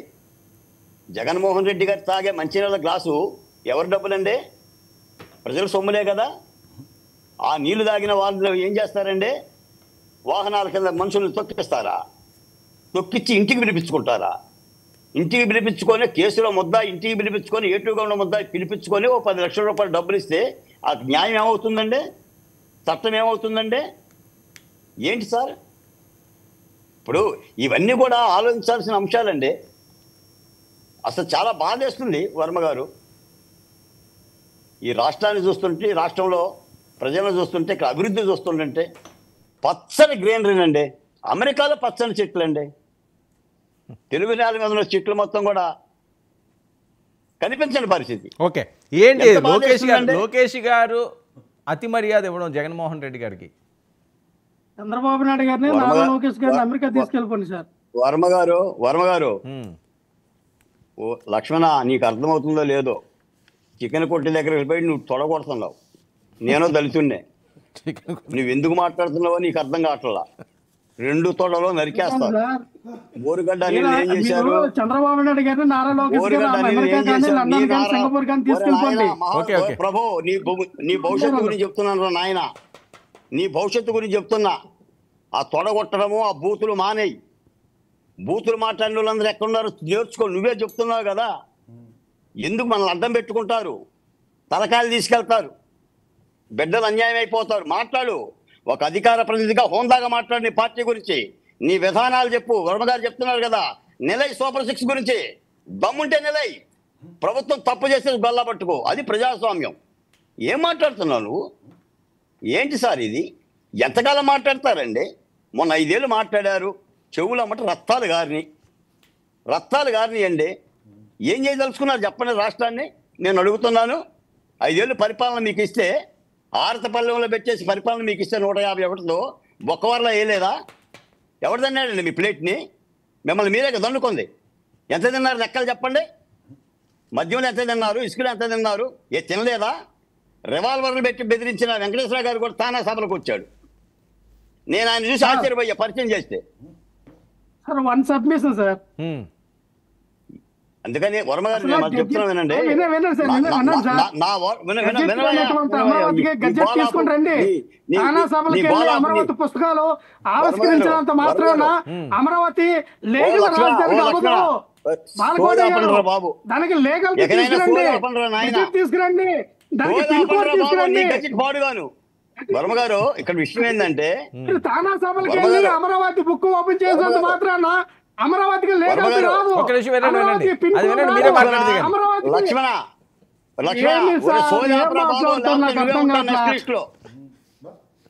జగన్మోహన్ రెడ్డి గారు తాగే మంచినీళ్ళ గ్లాసు ఎవరి డబ్బులండి? ప్రజల సొమ్ములే కదా. ఆ నీళ్లు తాగిన వాళ్ళు ఏం చేస్తారండి? వాహనాల కింద మనుషులను తొక్కిస్తారా? తొక్కిచ్చి ఇంటికి పిలిపించుకుంటారా? ఇంటికి పిలిపించుకొని కేసులో ముద్ద, ఇంటికి పిలిపించుకొని ఏటుగా ఉన్న ముద్ద పిలిపించుకొని ఓ 10 లక్షల రూపాయలు డబ్బులు ఇస్తే ఆ న్యాయం ఏమవుతుందండి? చట్టం ఏమవుతుందండి? ఏంటి సార్? ఇప్పుడు ఇవన్నీ కూడా ఆలోచించాల్సిన అంశాలండి. అసలు చాలా బాధేస్తుంది వర్మ గారు. ఈ రాష్ట్రాన్ని చూస్తుంటే, ఈ రాష్ట్రంలో ప్రజలను చూస్తుంటే, ఇక్కడ అభివృద్ధి చూస్తుంటే పచ్చని గ్రీనరీనండి. అమెరికాలో పచ్చని చెట్లు అండి. తెలుగు నేల మీద ఉన్న చెట్లు మొత్తం కూడా కనిపించని పరిస్థితి. ఓకే, ఏంటి లోకేష్ గారు అతి మర్యాద ఇవ్వడం జగన్మోహన్ రెడ్డి గారికి? చంద్రబాబు నాయుడు గారిని, నారా లోకేష్ గారిని అమెరికా తీసుకెళ్ళిపోండి సార్. వర్మ గారు ఓ లక్ష్మణ, నీకు అర్థమవుతుందో లేదో, చికెన్ కొట్టి దగ్గర వెళ్ళిపోయి నువ్వు తొడగొడుతున్నావు. నేను దళితున్నే, నువ్వు ఎందుకు మాట్లాడుతున్నావో నీకు అర్థం కావట్లా. 2 తొడలో నరికేస్తారు. బోరుగడ్డ ఏం చేశారు? చంద్రబాబు నాయుడు గారిని, నారా లోకేష్ గారిని ప్రభు, నీ భవిష్యత్తు గురించి చెప్తున్నాను రా నాయన, నీ భవిష్యత్తు గురించి చెప్తున్నా. ఆ తొడగొట్టడము, ఆ బూతులు మానేయి. బూతులు మాట్లాడిన వాళ్ళందరూ ఎక్కడున్నారు నేర్చుకో. నువ్వే చెప్తున్నావు కదా. ఎందుకు మనల్ని అడ్డం పెట్టుకుంటారు? తలకాయలు తీసుకెళ్తారు, బిడ్డలు అన్యాయం అయిపోతారు. మాట్లాడు, ఒక అధికార ప్రతినిధిగా హోందాగా మాట్లాడు నీ పార్టీ గురించి, నీ విధానాలు చెప్పు. వర్మగారు చెప్తున్నారు కదా, నిలై సూపర్ 6 గురించి. దమ్ముంటే నిలై. ప్రభుత్వం తప్పు చేస్తే గల్లా పట్టుకో. అది ప్రజాస్వామ్యం. ఏం మాట్లాడుతున్నావు నువ్వు? ఏంటి సార్ ఇది? ఎంతకాలం మాట్లాడతారండి? మొన్న 5 ఏళ్ళు మాట్లాడారు. చెవులు అమ్మట రక్తాలు గారిని అండి. ఏం చేయదలుచుకున్నారు చెప్పండి రాష్ట్రాన్ని? నేను అడుగుతున్నాను. 5 ఏళ్ళు పరిపాలన మీకు ఇస్తే, ఆరతపల్లెంలో పెట్టేసి పరిపాలన మీకు ఇస్తే 151తో బొక్కవారిలో వేయలేదా? ఎవరు తిన్నాడండి మీ ప్లేట్ని? మిమ్మల్ని మీరే దన్నుకుంది. ఎంత తిన్నారు లెక్కలు చెప్పండి. మద్యంలో ఎంత తిన్నారు, ఇసుకలు ఎంత తిన్నారు? తినలేదా? రివాల్వర్లు పెట్టి బెదిరించిన వెంకటేశ్వర గారు కూడా తానా సభలకు వచ్చాడు. నేను ఆయన చూసి ఆశ్చర్యపోయా పరిచయం చేస్తే. అందుకని వర్మ గారు చెప్తున్నా వినండి. అమరావతి పుస్తకాలు ఆవిష్కరించినంత మాత్రాన అమరావతి బాబు దానికి లీగల్ తీసుకురండి, పాడుగాను. వర్మ గారు, ఇక్కడ విషయం ఏంటంటే, తానా సభలకి వెళ్ళి అమరావతి బుక్ ఓపెన్ చేసినంత మాత్రాన అమరావతికి లేఖలు రావు.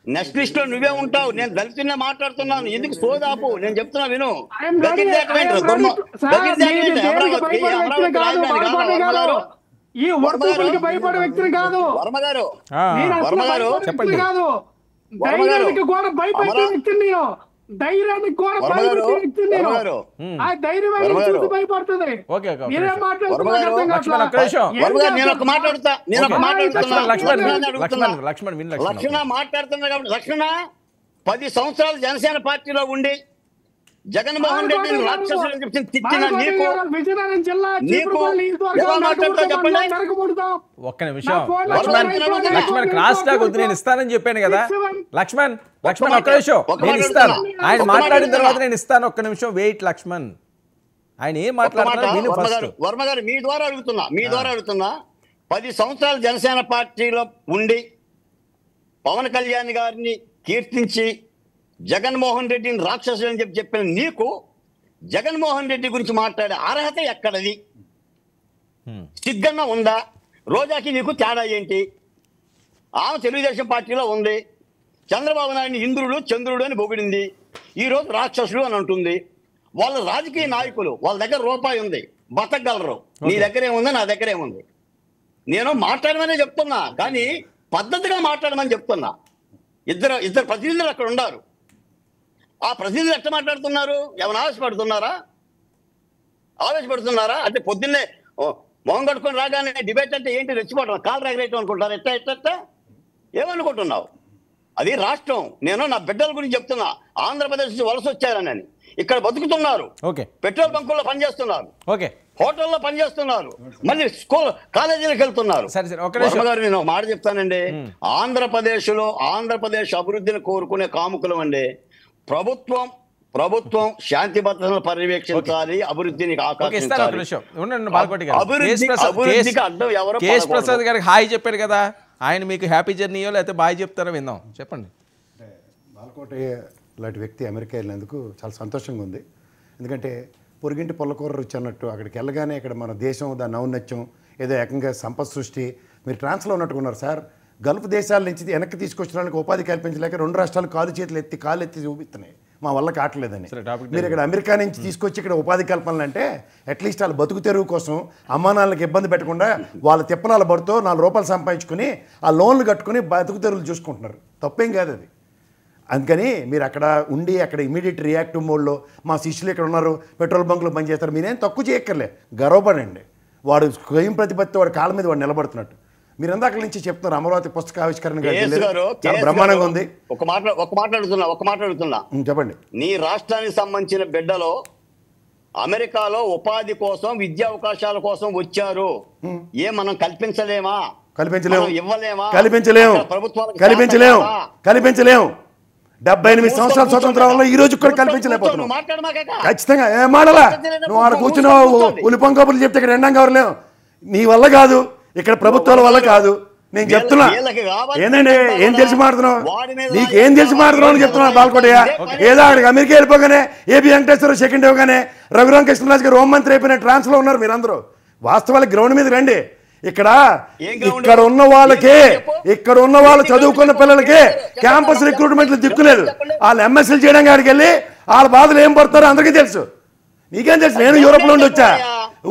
నెక్స్ట్ లిస్ట్ లో నువ్వే ఉంటావు. నేను దళితున్నా మాట్లాడుతున్నాను. ఎందుకు సోదాపు? నేను చెప్తున్నా విను. ఈ వర్తకులకి భయపడే వ్యక్తిని కాదు. వర్మ గారు చెప్పండి. కాదు, ధైర్యానికి కూడా భయపడే వ్యక్తిని నేను. ధైర్యానికి కూడా భయపడే వ్యక్తిని నేను. ఆ ధైర్యం భయపడుతుంది. లక్ష్మణ మాట్లాడుతున్నా కాబట్టి, లక్ష్మణ 10 సంవత్సరాలు జనసేన పార్టీలో ఉండి జగన్మోహన్ రెడ్డిని రాక్షసుడు అని చెప్పి తిట్టిన నీకు విజయనగరం జిల్లా ఎలా మాట్లాడతావు చెప్పండి? ఒక్క నిమిషం లక్ష్మణ్ క్రాస్ టాక్ వద్దు, నేను ఇస్తానని చెప్పాను కదా. లక్ష్మణ్ ఒక్క నిమిషం, నేను ఇస్తాను. ఆయన మాట్లాడిన తర్వాత నేను ఇస్తాను. ఒక్క నిమిషం వెయిట్ లక్ష్మణ్. ఆయన ఏం మాట్లాడుతున్నారు? వర్మ గారు మీ ద్వారా అడుగుతున్నా 10 సంవత్సరాలు జనసేన పార్టీలో ఉండి పవన్ కళ్యాణ్ గారిని కీర్తించి జగన్మోహన్ రెడ్డిని రాక్షసుడు అని చెప్పిన నీకు జగన్మోహన్ రెడ్డి గురించి మాట్లాడే అర్హత ఎక్కడది? సిగ్గన్న ఉందా? రోజాకి నీకు తేడా ఏంటి? ఆమె తెలుగుదేశం పార్టీలో ఉంది. చంద్రబాబు నాయుడిని ఇంద్రుడు చంద్రుడు అని పొగిడింది. ఈరోజు రాక్షసుడు అని అంటుంది. వాళ్ళ రాజకీయ నాయకులు, వాళ్ళ దగ్గర రూపాయి ఉంది, బతకగలరు. నీ దగ్గర ఏముంది, నా దగ్గర ఏముంది? నేను మాట్లాడమనే చెప్తున్నా, కానీ పద్ధతిగా మాట్లాడమని చెప్తున్నా. ఇద్దరు ప్రతినిధులు అక్కడ ఉన్నారు. ఆ ప్రతినిధులు ఎట్లా మాట్లాడుతున్నారు? ఏమైనా ఆవేశపడుతున్నారా? అంటే పొద్దున్నే మొహం కట్టుకొని రాగానే డిబేట్ అంటే ఏంటి, రెచ్చిపోవటం, కాలు రగరేయటం అనుకుంటారు. ఎట్లా ఏమనుకుంటున్నావు? అది రాష్ట్రం. నేను నా బిడ్డల గురించి చెప్తున్నా. ఆంధ్రప్రదేశ్ నుంచి వలస వచ్చారని ఇక్కడ బతుకుతున్నారు. పెట్రోల్ బంకుల్లో పనిచేస్తున్నారు, హోటల్లో పనిచేస్తున్నారు, మళ్ళీ స్కూల్ కాలేజీలకు వెళ్తున్నారు. గారు నేను మాట చెప్తానండి, ఆంధ్రప్రదేశ్ అభివృద్ధిని కోరుకునే కాముకులం అండి. ప్రభుత్వం శాంతి భద్రతలను పర్యవేక్షించాలి, అభివృద్ధిని కేఎస్ ప్రసాద్ గారికి హాయ్ చెప్పారు కదా, ఆయన మీకు హ్యాపీ జర్నీయో లేకపోతే బాయ్ చెప్తారో విందాం. చెప్పండి. బాలకోటి లాంటి వ్యక్తి అమెరికా వెళ్ళినందుకు చాలా సంతోషంగా ఉంది. ఎందుకంటే పొరుగింటి పొల్లకూర రుచి అన్నట్టు అక్కడికి వెళ్ళగానే ఇక్కడ మన దేశం దాని ఔన్నత్యం ఏదో ఏకంగా సంపద సృష్టి. మీరు ట్రాన్స్లో ఉన్నట్టుకున్నారు సార్. గల్ఫ్ దేశాల నుంచి వెనక్కి తీసుకొచ్చడానికి ఉపాధి కల్పించలేక 2 రాష్ట్రాలు కాలు ఎత్తి చూపిస్తున్నాయి, మా వల్ల కావట్లేదని. మీరు ఇక్కడ అమెరికా నుంచి తీసుకొచ్చి ఇక్కడ ఉపాధి కల్పనలంటే అట్లీస్ట్ వాళ్ళు బతుకు తెరువు కోసం అమ్మానాళ్ళకి ఇబ్బంది పెట్టకుండా వాళ్ళ తిప్పనాల పడుతూ 4 రూపాయలు సంపాదించుకుని ఆ లోన్లు కట్టుకుని బతుకు తెరువులు చూసుకుంటున్నారు. తప్పేం కాదు అది. అందుకని మీరు అక్కడ ఉండి అక్కడ ఇమీడియట్ రియాక్టివ్ మోడ్లో మా శిష్యులు ఇక్కడ ఉన్నారు, పెట్రోల్ బంకులో పనిచేస్తారు, మీరేం తక్కువ చేయక్కర్లే, గర్వపడండి. వాడు స్వయం ప్రతిపత్తి వాడి కాళ్ళ మీద వాడు నిలబడుతున్నట్టు. మీరు ఎందాక నుంచి చెప్తున్నారు అమరావతి పుస్తకావిష్కరణ చాలా బ్రహ్మాండంగా ఉంది. ఒక మాట్లాడుతున్నా చెప్పండి. నీ రాష్ట్రానికి సంబంధించిన బిడ్డలో అమెరికాలో ఉపాధి కోసం, విద్యా అవకాశాల కోసం వచ్చారు. మనం కల్పించలేమా? ఇవ్వలేమా? కల్పించలేము. 78 సంవత్సరాల స్వతంత్రంలో ఈ రోజు కూడా కల్పించలేకపోతున్నావు. ఖచ్చితంగా ఏం మాడలా నువ్వు ఆడ కూర్చున్నావు, ఉలిపం కబుర్లు చెప్తే ఇక్కడ ఎండం కవరలేవు. నీ వల్ల కాదు, ఇక్కడ ప్రభుత్వాల వల్ల కాదు. నేను చెప్తున్నా ఏందండి, ఏం తెలిసి మాడుతున్నావు? నీకేం తెలిసి మాడుతున్నావు అని చెప్తున్నా బాలకోటయ్య. ఏదో అక్కడికి అమెరికా వెళ్ళిపోగానే ఏబి వెంకటేశ్వర సెకండ్ ఇవ్వగానే రఘురామ కృష్ణరాజు గారు హోంమంత్రి అయిపోయిన ట్రాన్స్లో ఉన్నారు మీరందరూ. వాస్తవాలకు గ్రౌండ్ మీద రండి. ఇక్కడ ఉన్న వాళ్ళు చదువుకున్న పిల్లలకి క్యాంపస్ రిక్రూట్మెంట్లు దిక్కులేదు. వాళ్ళు ఎంఎస్సీలు చేయడం కాడికి వెళ్ళి వాళ్ళ బాధలు ఏం పడతారో అందరికీ తెలుసు. నీకేం తెలుసు? నేను యూరోప్లో ఉండి వచ్చా.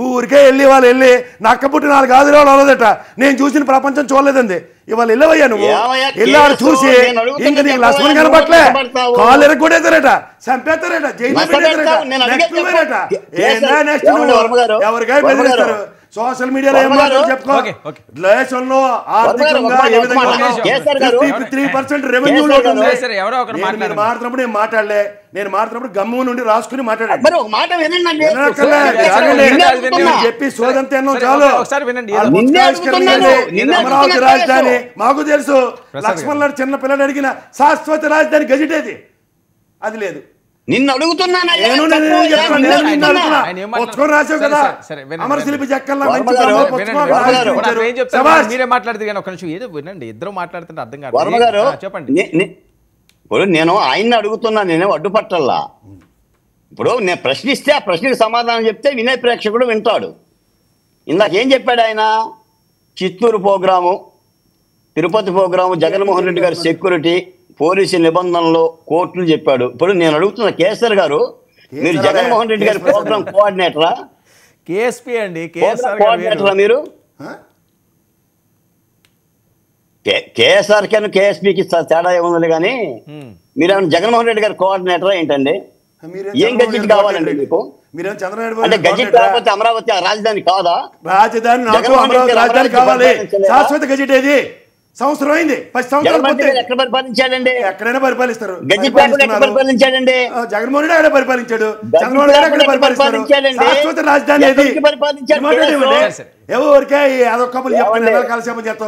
ఊరికే వెళ్ళి నా అక్కపుట్టి 4 ఆదిరాలు అవ్వదట. నేను చూసిన ప్రపంచం చూడలేదండి. ఇవాళ వెళ్ళవయ్యా నువ్వు వెళ్ళాడు చూసి ఇంకా నీకు లక్ష్మణ్ కనబట్లే, కాలు ఎరగొడేతారట, చంపేస్తారట, జైలు ఎవరికై బెదిరిస్తారు. సోషల్ మీడియాలో ఏం మాట్లాడు చెప్పుకో. దేశంలో ఆర్థికంగా ఏ విధంగా 53% రెవెన్యూ మాట్లాడినప్పుడు నేను మాట్లాడలే. నేను మాట్లాడినప్పుడు గమ్ము నుండి రాసుకుని మాట్లాడాను. చెప్పి సోదంతా ఎన్నో చాలు. అమరావతి రాజధాని మాకు తెలుసు. లక్ష్మణ్ లాంటి చిన్న పిల్లలు అడిగిన శాశ్వత రాజధాని గజిటేది అది లేదు. నిన్ను అడుగుతున్నా రాసావు కదా అమరశిల్పి చెక్కల్లా మీరే మాట్లాడితే కానీ ఒక నిమిషం ఏదో వినండి, ఇద్దరు మాట్లాడుతుంటే అర్థం కాదు. చెప్పండి. ఇప్పుడు నేను ఆయన్ని అడుగుతున్నా, నేనే అడ్డుపట్టల్లా. ఇప్పుడు నేను ప్రశ్నిస్తే ఆ ప్రశ్నకి సమాధానం చెప్తే వినే ప్రేక్షకుడు వింటాడు. ఇందాకేం చెప్పాడు ఆయన? చిత్తూరు ప్రోగ్రాము, తిరుపతి ప్రోగ్రాము, జగన్మోహన్ రెడ్డి గారి సెక్యూరిటీ, పోలీసు నిబంధనలు, కోర్టులు చెప్పాడు. ఇప్పుడు నేను అడుగుతున్న కేసీఆర్ గారు, మీరు జగన్మోహన్ రెడ్డి గారి ప్రోగ్రామ్ కోఆర్డినేటరా? కేఎస్పీ అండి, కోఆర్డినేటరా మీరు? కేఎస్ఆర్ కి కేఎస్పీకి తేడా ఏముంది కానీ మీరేమన్నా జగన్మోహన్ రెడ్డి గారి కోఆర్డినేటరా ఏంటండి? ఏం గజెట్ కావాలండి మీకు? అంటే గజెట్ కాకపోతే అమరావతి రాజధాని కాదా? రాజధాని కావాలి. శాశ్వత గజెట్ ఏది? సంవత్సరం అయింది, 10 సంవత్సరాలు జగన్మోహన్ రెడ్డి ఎక్కడ పరిపాలించాడండి? ఎక్కడైనా పరిపాలిస్తారు. గజిపేట ఎక్కడ పరిపాలించాడండి? జగన్మోహన్ రెడ్డి ఎక్కడ పరిపాలించాడు? చంద్రబాబు నాయుడు ఎక్కడ పరిపాలిస్తారు? శాశ్వత రాజధాని ఏది? ఎవరికే అదొక కబుర్లు చెప్తున్నారు, కాలక్షేపం చేస్తాం.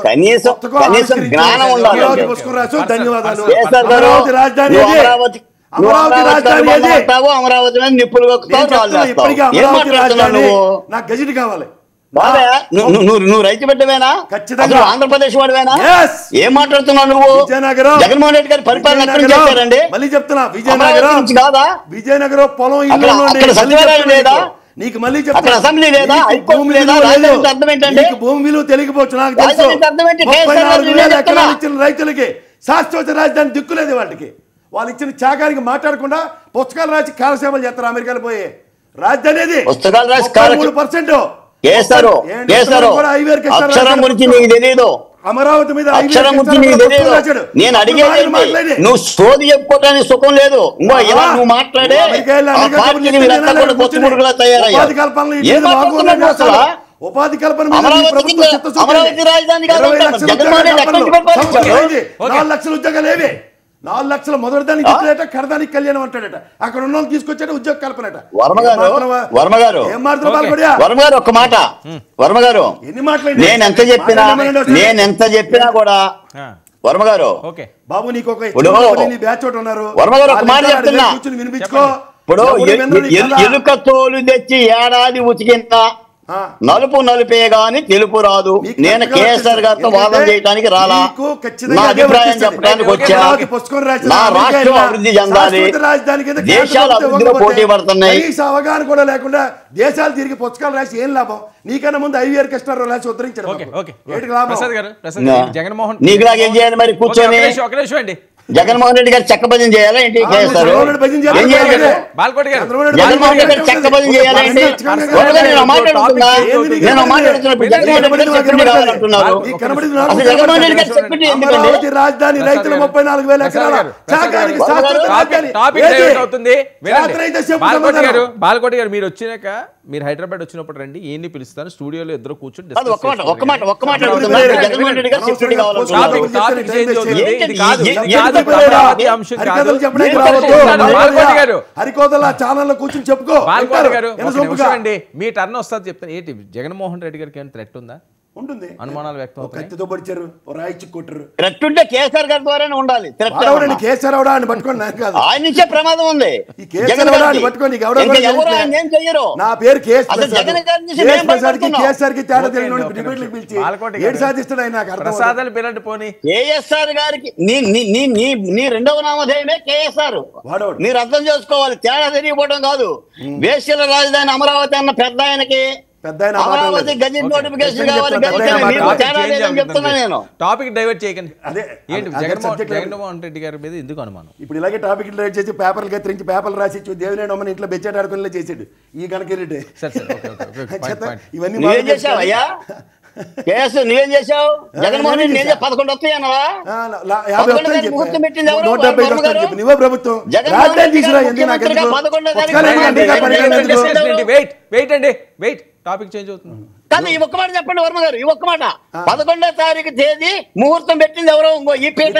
ధన్యవాదాలు. అమరావతి రాజధాని ఏది? అమరావతి రాజధాని ఏది? అమరావతి మీద నిప్పులు ఇప్పటికీ అమరావతి రాజధాని నాకు గజెట్ కావాలి. నువ్వు రైతు బిడ్డవేనా? ఖచ్చితంగా. ఆంధ్రప్రదేశ్ వాడివేనా? Yes. ఏం మాట్లాడుతున్నావు నువ్వు? విజయనగరం జగన్మోహన్ రెడ్డి గారి పరిపాలన ఎక్కడ చేశారండి? మళ్ళీ చెప్తున్నా, విజయనగరం కాదా? విజయనగరం పొలం అక్కడ సచివాలయం లేదా? నీకు మళ్ళీ అక్కడ అసెంబ్లీ లేదా? హైకోర్టు లేదా? రాజధాని అర్థం ఏంటండి? భూమి విలువ తెలియకపోవచ్చు, నాకు తెలుసు. 34,000 ఎకరాలు ఇచ్చిన రైతులకి శాశ్వత రాజధాని దిక్కులేదు. వాళ్ళకి వాళ్ళు ఇచ్చిన త్యాగానికి మాట్లాడకుండా పుస్తకాలు రాసి కాలక్షేపాలు చేస్తారు. అమెరికాలో పోయి రాజధాని పుస్తకాలు రాసి 3% చేస్తారు. అక్షరం గురించి నీకు తెలియదు, అమరావతి మీద అక్షరం గురించి నీకు తెలియదు. నేను అడిగేది నువ్వు సోది చెప్పుకోవడానికి సుఖం లేదు. ఇంకో ఇలా నువ్వు మాట్లాడే పొత్తుముడుగులా తయారయ్యా. ఉపాధి కల్పన అమరావతి రాజధాని కాదు. జగన్మోహన్ రెడ్డి ఎక్కడి నుంచి పరిపాలించాడు? 4 లక్షల ఉద్యోగాలు ఏవి? 4 లక్షల మొదటి దానికి ఇచ్చాడట, కడదానికి కళ్యాణం అంటాడట. అక్కడ ఉన్న వాళ్ళు తీసుకొచ్చాడు ఉద్యోగ కల్పనట. వర్మ గారు ఒక్క మాట, వర్మ గారు నేను ఎంత చెప్పినా కూడా వర్మ గారు బాబు నీకు బ్యాచ్ ఒకటి ఉన్నారు. వర్మ గారు ఒక మాట చెప్తున్నా, వినిపించుకో. ఇప్పుడు ఎలుక తోలు తెచ్చి ఏడాది ఉతికిన నలుపే గాని తెలుపు రాదు. నేను కేసీఆర్ గారితో వాదన చేయడానికి రాలా, నా అభిప్రాయం చెప్పడానికి వచ్చా. నా రాష్ట్రం అభివృద్ధి చెందాలి, దేశాలు అభివృద్ధిలో పోటీ పడుతున్నాయి. అవగాహన కూడా లేకుండా దేశాలు తిరిగి పుస్తకాలు రాసి ఏం లాభం? నీకన్నా ముందు ఐవీఆర్ కృష్ణారావు రాసి ఉద్ధరించారు. నీకు నాకేం చేయాలి మరి? కూర్చొని జగన్మోహన్ రెడ్డి గారు చెక్క భజన చేయాలా ఏంటి? చేస్తారు. జగన్మోహన్ రెడ్డి గారు చెక్క భజన చేయాలా ఏంటి? నేను మాట్లాడుతున్నా, రాజధాని రైతులు 34,000 ఎకరాల బాలకోటి గారు మీరు వచ్చినాక, మీరు హైదరాబాద్ వచ్చినప్పుడు రండి, ఏంటి పిలుస్తాను, స్టూడియోలో ఇద్దరు కూర్చొని హరికోదల ఛానల్ కూర్చొని చెప్పుకో. మీ టర్న్ వస్తుంది చెప్తాను. ఏంటి జగన్మోహన్ రెడ్డి గారికి ఏమైనా థ్రెట్ ఉందా? ఉంటుంది. అనుమానాలు వ్యక్తం కత్తితో పొడిచారు, రాయిచ్చి కొట్టరు. థ్రెట్ ఉంటే కేసీఆర్ గారి ద్వారానే ఉండాలి. కేసీఆర్ అని పట్టుకోండి, ఆయన నుంచే ప్రమాదం ఉంది. పట్టుకోండి, ఏం చెయ్యరు. నా పేరు కేసీఆర్ కి తేడా తెలియని డిబేట్లకు పిలిచి ఏడు సాధిస్తాడు ఆయన. ప్రసాదాలు పిల్లలు పోనీ. కేఎస్ఆర్ గారికి నీ రెండవ నామధేయమే కేఎస్ఆర్. మీరు అర్థం చేసుకోవాలి, తేడా తెలియకపోవడం కాదు. వేశ్యల రాజధాని అమరావతి అన్న పెద్ద ఆయనకి అమరావతి గజెట్ నోటిఫికేషన్ కావాలి. టాపిక్ డైవర్ట్ చేయకండి. ఏంటి జగన్మోహన్ రెడ్డి గారి మీద ఎందుకు అనుమానం? ఇప్పుడు ఇలాగే టాపిక్ డైవర్ట్ చేసి పేపర్లు కత్తిరించి పేపర్లు రాసి దేవినేని అమ్మని ఇంట్లో బెచ్చాడు ఆడుకునేలా చేసాడు ఈ కనకిరెడ్డి. ఇవన్నీ ఏం చేసావయ్యా? కేసు నువ్వేం చేసావు? జగన్మోహన్ రెడ్డి 11 వస్తాయి అన్నవా? ముహూర్తం పెట్టింది ఎవరు? నువ్వే ప్రభుత్వం. టాపిక్ చేంజ్ అవుతుంది కానీ ఈ ఒక్క మాట చెప్పండి వర్మ గారు, ఈ ఒక్క మాట. 11వ తారీఖు తేదీ ముహూర్తం పెట్టింది ఎవరో? ఈ పీఠ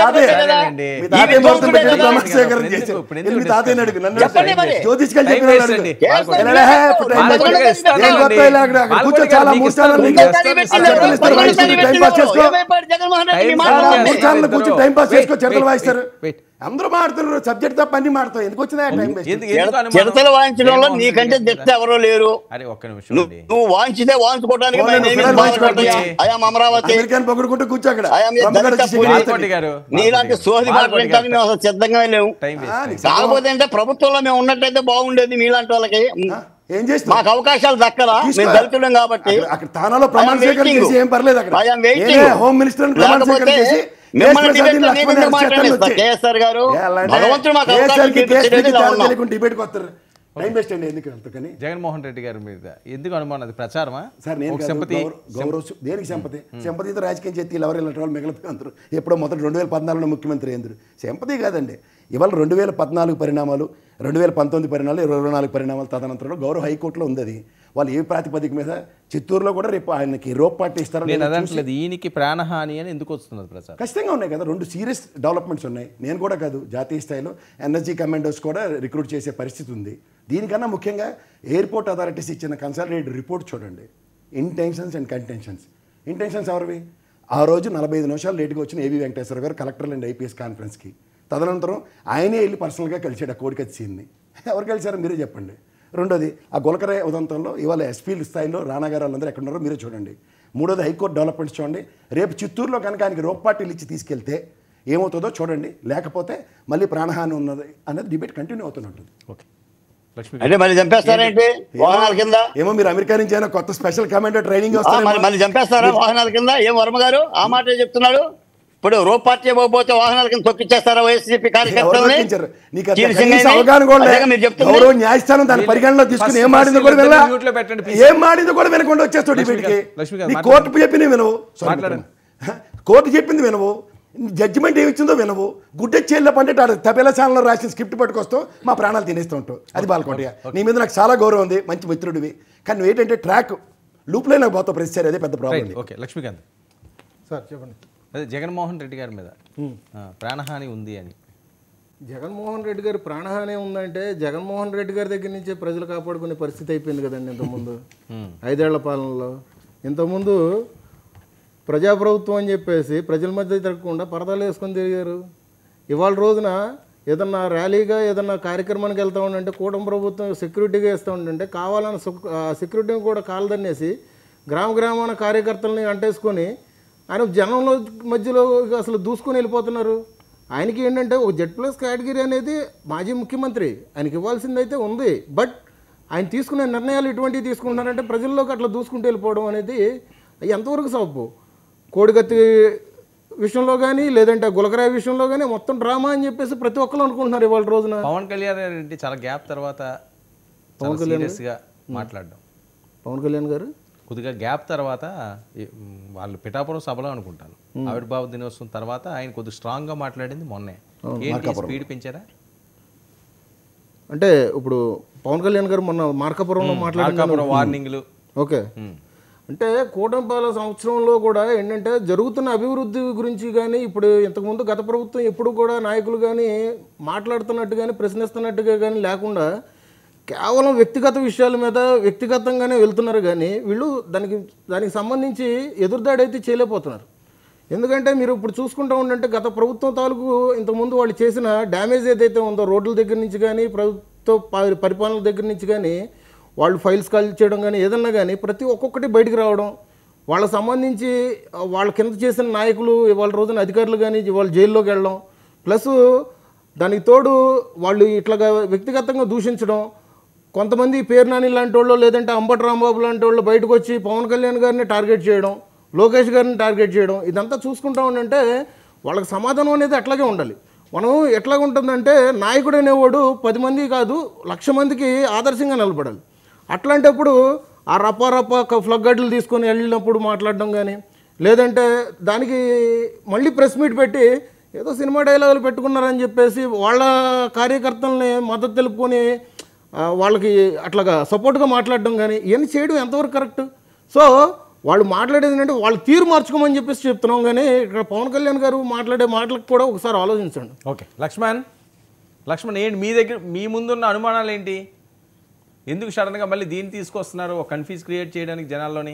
అందరూ మాడుతున్నారు, సబ్జెక్ట్ తప్ప అన్ని మాడతావు. ఎందుకు వచ్చినా చిడతలు వాయించడంలో నీకంటే దిట్ట ఎవరో లేరు. నువ్వు వాయించితే వాయించుకోవడానికి అమరావతి కూర్చో అక్కడ. నీలాంటి సోది మాట్లాడటానికి మేము అసలు సిద్ధంగా లేవు. కాకపోతే అంటే ప్రభుత్వంలో మేము ఉన్నట్టయితే బాగుండేది. మీలాంటి వాళ్ళకి ఏం చేస్తాం? మాకు అవకాశాలు దక్కరా? మేము దళితులం కాబట్టి. అక్కడ స్థానాల్లో ప్రమాణ స్వీకారం చేసి ఏం పర్లేదు. అక్కడ హోమ్ మినిస్టర్ ప్రమాణ స్వీకారం చేసి కేఎస్ఆర్ గారు డిబేట్కి వస్తారు. టైం వేస్ట్ అండి. ఎందుకు అంతకని జగన్మోహన్ రెడ్డి గారి మీద ఎందుకు అనుమానం? అది ప్రచారమా సార్? నేను గౌరవ దేనికి సింపతితో రాజకీయం చేతి ఎవరు ఇలాంటి వాళ్ళు మిగిలిపోయి అందరూ ఎప్పుడో మొదటి 2014లో ముఖ్యమంత్రి అయింది. సింపతి కాదండి. ఇవాళ 2014 పరిణామాలు, 2019 పరిణామాలు, 2024 పరిణామాలు తదనంతరంలో గౌరవ హైకోర్టులో ఉంది. అది వాళ్ళు ఏ ప్రాతిపదిక మీద చిత్తూరులో కూడా రేపు ఆయనకి రోప్ పార్టీ ఇస్తారో నేను లేదో అదంటలేదు, ఈయనకి ప్రాణహాని అని ఎందుకు వస్తున్నది ప్రచారం? ఖచ్చితంగా ఉన్నాయి కదా, 2 సీరియస్ డెవలప్మెంట్స్ ఉన్నాయి. నేను కూడా కాదు, జాతీయ స్థాయిలో ఎన్ఎస్జీ కమాండోస్ కూడా రిక్రూట్ చేసే పరిస్థితి ఉంది. దీనికన్నా ముఖ్యంగా ఎయిర్పోర్ట్ అథారిటీస్ ఇచ్చిన కన్సాలిడేటెడ్ రిపోర్ట్ చూడండి. Intentions and contentions. ఇంటెన్షన్స్ ఎవరివి? ఆ రోజు 45 నిమిషాలు లేట్గా వచ్చిన ఏవి వెంకటేశ్వర గారు కలెక్టర్లు అండ్ ఐపీఎస్ కాన్ఫరెన్స్కి. తదనంతరం ఆయనే వెళ్ళి పర్సనల్గా కలిసాడు ఆ కోడికత్తి సీన్ని. ఎవరు కలిసారో మీరే చెప్పండి. రెండోది, ఆ గులకరాయ ఉదంతంలో ఇవాళ ఎస్పీల స్థాయిలో రాణా గారు వాళ్ళందరూ ఎక్కడ ఉన్నారో మీరే చూడండి. మూడోది, హైకోర్టు డెవలప్మెంట్స్ చూడండి. రేపు చిత్తూరులో కనుక ఆయనకి రోప్ పార్టీలు ఇచ్చి తీసుకెళ్తే ఏమవుతుందో చూడండి. లేకపోతే మళ్ళీ ప్రాణహాని ఉన్నది అనేది డిబేట్ కంటిన్యూ అవుతున్నట్టుంది. ఓకే లక్ష్మి అంటే మళ్ళీ చంపేస్తారేంటి వాహనాల కింద? ఏమో మీరు అమెరికా నుంచి అయినా కొత్త స్పెషల్ కమాండో ట్రైనింగ్ మళ్ళీ చంపేస్తారా వాహనాల కింద? ఏం వర్మ గారు ఆ మాట చెప్తున్నాడు? ఇప్పుడు రోప్ పార్టీ ఇవ్వకపోతే వాహనాల కింద తొక్కిచ్చేస్తారా వైసీపీ కార్యకర్తలని? గౌరవ న్యాయస్థానం దాని పరిగణలో తీసుకుని ఏం మాడిందో కూడా వినకుండా వచ్చేస్తాడు డిబేట్కి. కోర్టు చెప్పింది వినవు, కోర్టు చెప్పింది వినవు, జడ్జిమెంట్ ఏమి ఇచ్చిందో వినవు. గుడ్డెచ్చేళ్ళ పంటే తబేలా ఛానల్లో రాసిన స్క్రిప్ట్ పట్టుకొస్తావు, మా ప్రాణాలు తినేస్తూ ఉంటావు. అది బాలకోటయ్య, నీ మీద నాకు చాలా గౌరవం ఉంది, మంచి మిత్రుడివి. కానీ నువ్వు ఏంటంటే ట్రాక్ లూప్లో నాకు పోతావు ప్రతిసారి, అదే పెద్ద ప్రాబ్లం. ఓకే లక్ష్మీకాంత్ సార్ చెప్పండి. అదే జగన్మోహన్ రెడ్డి గారి మీద ప్రాణహాని ఉంది అని. జగన్మోహన్ రెడ్డి గారి ప్రాణహాని ఉందంటే జగన్మోహన్ రెడ్డి గారి దగ్గర నుంచే ప్రజలు కాపాడుకునే పరిస్థితి అయిపోయింది కదండి. ఇంతకుముందు 5 ఏళ్ల పాలనలో ఇంతకుముందు ప్రజాప్రభుత్వం అని చెప్పేసి ప్రజల మధ్య తిరగకుండా పరదాలు వేసుకొని తిరిగారు. ఇవాళ రోజున ఏదన్నా ర్యాలీగా ఏదన్నా కార్యక్రమానికి వెళ్తూ ఉండంటే కూటమి ప్రభుత్వం సెక్యూరిటీగా వేస్తూ ఉండంటే కావాలని సెక్యూరిటీని కూడా కాలదన్నేసి గ్రామాన కార్యకర్తలని అంటేసుకొని ఆయన జనంలో మధ్యలో అసలు దూసుకొని వెళ్ళిపోతున్నారు. ఆయనకి ఏంటంటే ఒక Z+ కేటగిరీ అనేది మాజీ ముఖ్యమంత్రి, ఆయనకి ఇవ్వాల్సిందైతే ఉంది. బట్ ఆయన తీసుకునే నిర్ణయాలు ఎటువంటివి తీసుకుంటున్నారంటే ప్రజల్లోకి అట్లా దూసుకుంటూ వెళ్ళిపోవడం అనేది ఎంతవరకు సబబు? కోడికత్తి విషయంలో కానీ లేదంటే గులకరాయ విషయంలో కానీ మొత్తం డ్రామా అని చెప్పేసి ప్రతి ఒక్కరు అనుకుంటున్నారు ఇవాళ రోజున. పవన్ కళ్యాణ్ రెడ్డి చాలా గ్యాప్ తర్వాత సీరియస్గా మాట్లాడడం. పవన్ కళ్యాణ్ గారు కొద్దిగా గ్యాప్ తర్వాత వాళ్ళు పిఠాపురం సభలో అనుకుంటాను ఆవిర్భావ దినోత్సవం తర్వాత ఆయన కొద్దిగా స్ట్రాంగ్గా మాట్లాడింది మొన్నే. ఏంటి స్పీడ్ పెంచారా? అంటే ఇప్పుడు పవన్ కళ్యాణ్ గారు మొన్న మార్కాపురంలో మాట్లాడారు వార్నింగ్లు. ఓకే, అంటే కూటమి సంవత్సరంలో కూడా ఏంటంటే జరుగుతున్న అభివృద్ధి గురించి కానీ ఇప్పుడు ఇంతకుముందు గత ప్రభుత్వం ఎప్పుడు కూడా నాయకులు కానీ మాట్లాడుతున్నట్టు కానీ ప్రశ్నిస్తున్నట్టుగా కానీ లేకుండా కేవలం వ్యక్తిగత విషయాల మీద వ్యక్తిగతంగానే వెళ్తున్నారు. కానీ వీళ్ళు దానికి సంబంధించి ఎదురుదాడి అయితే చేయలేకపోతున్నారు. ఎందుకంటే మీరు ఇప్పుడు చూసుకుంటూ ఉండంటే గత ప్రభుత్వం తాలూకు ఇంతకుముందు వాళ్ళు చేసిన డ్యామేజ్ ఏదైతే ఉందో రోడ్ల దగ్గర నుంచి కానీ ప్రభుత్వ పరిపాలన దగ్గర నుంచి కానీ వాళ్ళు ఫైల్స్ కాల్ చేయడం కానీ ఏదన్నా కానీ ప్రతి ఒక్కొక్కటి బయటికి రావడం, వాళ్ళకి సంబంధించి వాళ్ళ కింద చేసిన నాయకులు ఇవాళ రోజున అధికారులు కానీ వాళ్ళు జైల్లోకి వెళ్ళడం, ప్లస్ దానికి తోడు వాళ్ళు ఇట్లాగా వ్యక్తిగతంగా దూషించడం, కొంతమంది పేరు నాని లాంటి వాళ్ళు లేదంటే అంబటి రాంబాబు లాంటి వాళ్ళు బయటకు వచ్చి పవన్ కళ్యాణ్ గారిని టార్గెట్ చేయడం, లోకేష్ గారిని టార్గెట్ చేయడం, ఇదంతా చూసుకుంటా ఉండంటే వాళ్ళకి సమాధానం అనేది అట్లాగే ఉండాలి. మనం ఎట్లాగ ఉంటుందంటే నాయకుడు అనేవాడు 10 మంది కాదు 1,00,000 మందికి ఆదర్శంగా నిలబడాలి. అట్లాంటప్పుడు ఆ రప్ప ఫ్లగ్ గడ్డలు తీసుకొని వెళ్ళినప్పుడు మాట్లాడడం కానీ లేదంటే దానికి మళ్ళీ ప్రెస్ మీట్ పెట్టి ఏదో సినిమా డైలాగులు పెట్టుకున్నారని చెప్పేసి వాళ్ళ కార్యకర్తల్ని మద్దతు తెలుపుకొని వాళ్ళకి అట్లాగా సపోర్ట్గా మాట్లాడడం కానీ ఇవన్నీ చేయడం ఎంతవరకు కరెక్ట్? సో వాళ్ళు మాట్లాడేది ఏంటంటే వాళ్ళు తీరు మార్చుకోమని చెప్పేసి చెప్తున్నాం. కానీ ఇక్కడ పవన్ కళ్యాణ్ గారు మాట్లాడే మాటలకు కూడా ఒకసారి ఆలోచించండి. ఓకే లక్ష్మణ్ ఏంటి మీ దగ్గర మీ ముందున్న అనుమానాలు ఏంటి? ఎందుకు సడన్గా మళ్ళీ దీన్ని తీసుకొస్తున్నారు ఒక కన్ఫ్యూజ్ క్రియేట్ చేయడానికి జనాల్లోని?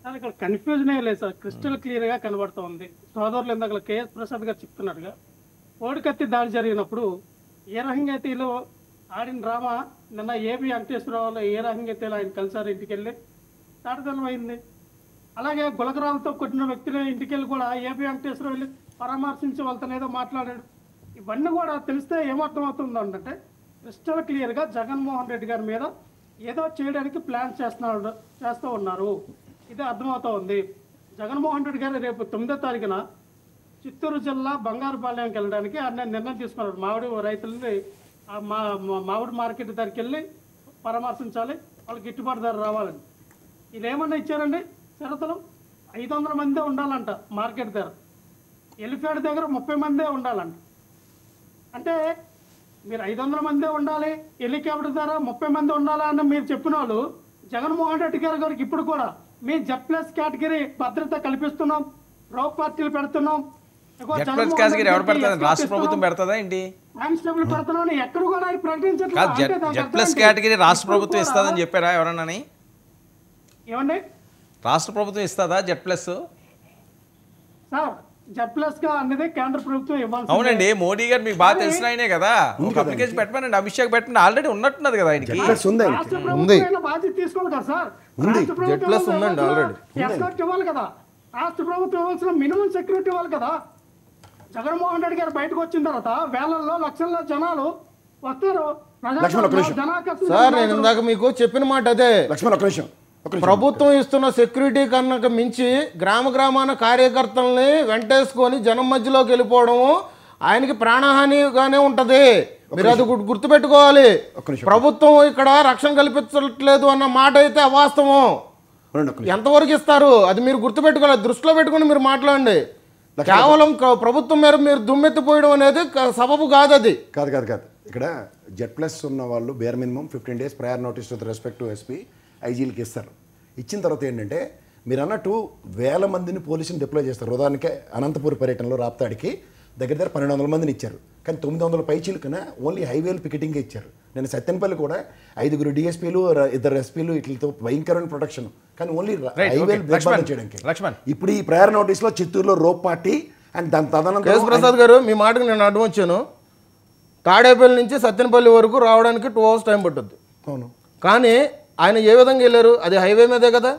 సార్ ఇక్కడ కన్ఫ్యూజన్ ఏ లేదు సార్, క్రిస్టల్ క్లియర్గా కనబడుతోంది. సోదరులు ఇందాక కేఎస్ ప్రసాద్ గారు చెప్తున్నట్టుగా కోడికత్తి దాడి జరిగినప్పుడు ఏ రకంగా అయితే వీళ్ళు ఆడిన డ్రామా నిన్న ఏబి వెంకటేశ్వరరావు ఏ రకంగా అయితే ఆయన కలిసారు ఇంటికి వెళ్ళి దాడిదనమైంది. అలాగే గులకరాలతో కొట్టిన వ్యక్తుల ఇంటికి వెళ్ళి కూడా ఏబి వెంకటేశ్వరరావు వెళ్ళి పరామర్శించి వాళ్ళతో ఏదో మాట్లాడాడు. ఇవన్నీ కూడా తెలిస్తే ఏమర్థమవుతుందో అంటే క్రిస్టల్ క్లియర్గా జగన్మోహన్ రెడ్డి గారి మీద ఏదో చేయడానికి ప్లాన్ చేస్తూ ఉన్నారు. ఇదే అర్థమవుతూ ఉంది. జగన్మోహన్ రెడ్డి గారు రేపు 9వ తారీఖున చిత్తూరు జిల్లా బంగారుపాలెంకి వెళ్ళడానికి ఆయన నిర్ణయం తీసుకున్నారు. మామిడి రైతులని మామిడి మార్కెట్ దగ్గరికి వెళ్ళి పరామర్శించాలి, వాళ్ళకి గిట్టుబాటు ధర రావాలని. ఇది ఏమన్నా ఇచ్చారండి షరతులు? 500 మందే ఉండాలంట మార్కెట్ దగ్గర, ఎలిఫేడ్ దగ్గర 30 మందే ఉండాలంట. అంటే మీరు 500 మందే ఉండాలి, హెలికాప్టర్ ధర 30 మంది ఉండాలా అని మీరు చెప్పిన వాళ్ళు జగన్మోహన్ రెడ్డి గారికి ఇప్పుడు కూడా మేము Z+ కేటగిరీ భద్రత కల్పిస్తున్నాం, రోప్ పార్టీలు పెడుతున్నాం, Z+ కేటగిరీ ఎవరు పెడతారు? రాష్ట్ర ప్రభుత్వం పెడతాదా ఏంటి? కానిస్టేబుల్ పెడుతున్నాం ఎక్కడ కూడా ఆయన ప్రకటించట్లేదు. Z+ కేటగిరీ రాష్ట్ర ప్రభుత్వం ఇస్తుందని చెప్పారా ఎవరన్నా? ఏమండి రాష్ట్ర ప్రభుత్వం ఇస్తుందా Z+? సార్ Z+ గా అనేది కేంద్ర ప్రభుత్వం ఇవ్వాలి. అవునండి, మోడీ గారు మీకు బాగా తెలిసిన ఆయనే కదా, ఒక అప్లికేషన్ పెట్టమనండి, అమిత్ షాకి పెట్టండి, ఆల్రెడీ ఉన్నట్టున్నది కదా ఆయనకి. రాష్ట్ర ప్రభుత్వం బాధ్యత తీసుకోవాలి కదా సార్. రాష్ట్ర ప్రభుత్వం ఉందండి ఆల్రెడీ. ఎస్కార్ట్ ఇవ్వాలి కదా, రాష్ట్ర ప్రభుత్వం ఇవ్వాల్సిన మినిమం సెక్యూరిటీ ఇవ్వాలి కదా. జగన్మోహన్ రెడ్డి గారు బయటకు వచ్చిన తర్వాత వేలల్లో లక్షల్లో జనాలు వస్తారు. సార్ నేను ఇందాక మీకు చెప్పిన మాట అదే, ప్రభుత్వం ఇస్తున్న సెక్యూరిటీ కన్నా మించి గ్రామాన కార్యకర్తల్ని వెంటేసుకొని జనం మధ్యలోకి వెళ్ళిపోవడము ఆయనకి ప్రాణహానిగానే ఉంటది. మీరు అది గుర్తుపెట్టుకోవాలి. ప్రభుత్వం ఇక్కడ రక్షణ కల్పించట్లేదు అన్న మాట అయితే అవాస్తవం. ఎంతవరకు ఇస్తారు అది మీరు గుర్తుపెట్టుకోవాలి, దృష్టిలో పెట్టుకుని మీరు మాట్లాడండి. కేవలం ప్రభుత్వం మీద మీరు దుమ్మెత్తిపోయడం అనేది సబబు కాదు. అది కాదు. ఇక్కడ Z+ ఉన్న వాళ్ళు bear minimum 15 days prior notice with respect to SP ఐజీలకి ఇస్తారు. ఇచ్చిన తర్వాత ఏంటంటే మీరు అన్నట్టు వేల మందిని పోలీసుని డిప్లాయ్ చేస్తారు. ఉదాహరణకి అనంతపురం పర్యటనలో రాప్తాడికి దగ్గర 1200 మందిని ఇచ్చారు, కానీ 900 పైచీలు కన్నా ఓన్లీ హైవేలు పికెటింగే ఇచ్చారు. నేను సత్యనపల్లి కూడా 5 DSPలు 2 SPలు ఇట్లతో భయంకరమైన ప్రొటెక్షన్, కానీ ఓన్లీ హైవేలు బ్రేక్ చేయడానికి. ఇప్పుడు ఈ ప్రయర్ నోటీస్లో చిత్తూరులో రోప్ పార్టీ అండ్ దాని తదనంతరం ప్రసాద్ గారు మీ మాటకు నేను అడ్డం వచ్చాను. తాడేపల్లి నుంచి సత్యనపల్లి వరకు రావడానికి 2 hours టైం పట్టుద్ది. అవును, కానీ ఆయన ఏ విధంగా వెళ్ళారు? అది హైవే మీదే కదా,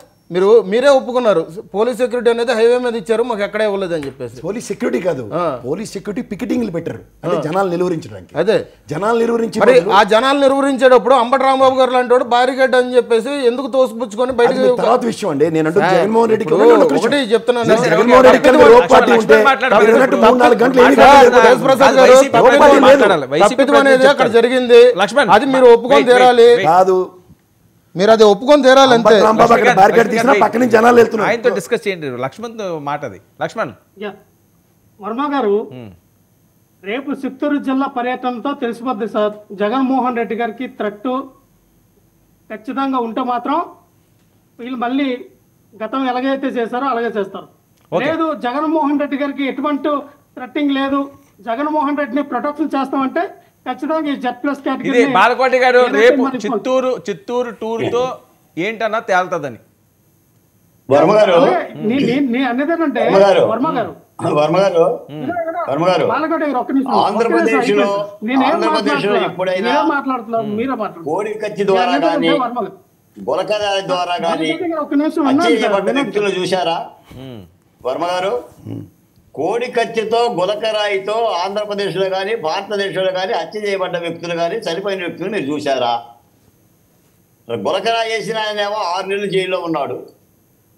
మీరే ఒప్పుకున్నారు. పోలీస్ సెక్యూరిటీ అనేది హైవే మీద ఇచ్చారు, మాకు ఎక్కడ ఇవ్వలేదు అని చెప్పేసి. పోలీస్ సెక్యూరిటీ కాదు, పోలీస్ సెక్యూరిటీ పికెటింగ్లు పెట్టారు, అంటే జనాలు నిలువరించడానికి. అదే జనాలు నిర్వహించి ఆ జనాలు నిర్వహించేటప్పుడు అంబటి రాంబాబు గారు లాంటి వాడు బారికేడ్ అని చెప్పేసి ఎందుకు తోసిపుచ్చుకొని బయటకు తర్వాత విషయం అండి. నేను జగన్మోహన్ రెడ్డికి ఒకటి చెప్తున్నాను, తప్పిదం అనేది అక్కడ జరిగింది, అది మీరు ఒప్పుకొని తీరాలి. కాదు, మీరు అది ఒప్పుకొని తీరాలి అంతే. పక్కన జనాలు వెళ్తున్నారు, ఆయనతో డిస్కస్ చేయండి. లక్ష్మణ్ మాట అది. లక్ష్మణ్ వర్మ గారు రేపు చిత్తూరు జిల్లా పర్యటనతో తెలిసిపోద్ది సార్. జగన్మోహన్ రెడ్డి గారికి థ్రెట్ ఖచ్చితంగా ఉంటే మాత్రం వీళ్ళు మళ్ళీ గతం ఎలాగైతే చేశారో అలాగే చేస్తారు. లేదు జగన్మోహన్ రెడ్డి గారికి ఎటువంటి థ్రెట్టింగ్ లేదు, జగన్మోహన్ రెడ్డిని ప్రొటెక్షన్ చేస్తామంటే ఖచ్చితంగా ఈ Z+ కేటగిరీ. బాలకోటి గారు రేపు చిత్తూరు టూర్ తో ఏంటన్నా తేల్తదని వర్మ గారు అనేదేనంటే వర్మ గారు ఆంధ్రప్రదేశ్ లో ఎప్పుడైనా కోడి కత్తి ద్వారా కానీ గులకరాయి ద్వారా కానీ చేయబడ్డ వ్యక్తులు చూశారా వర్మ గారు? కోడి కత్తితో గులకరాయితో ఆంధ్రప్రదేశ్లో కానీ భారతదేశంలో కానీ హత్య చేయబడ్డ వ్యక్తులు కానీ చనిపోయిన వ్యక్తులు మీరు చూశారా? గులకరాయి వేసిన ఆయనేమో 6 నెలలు జైల్లో ఉన్నాడు.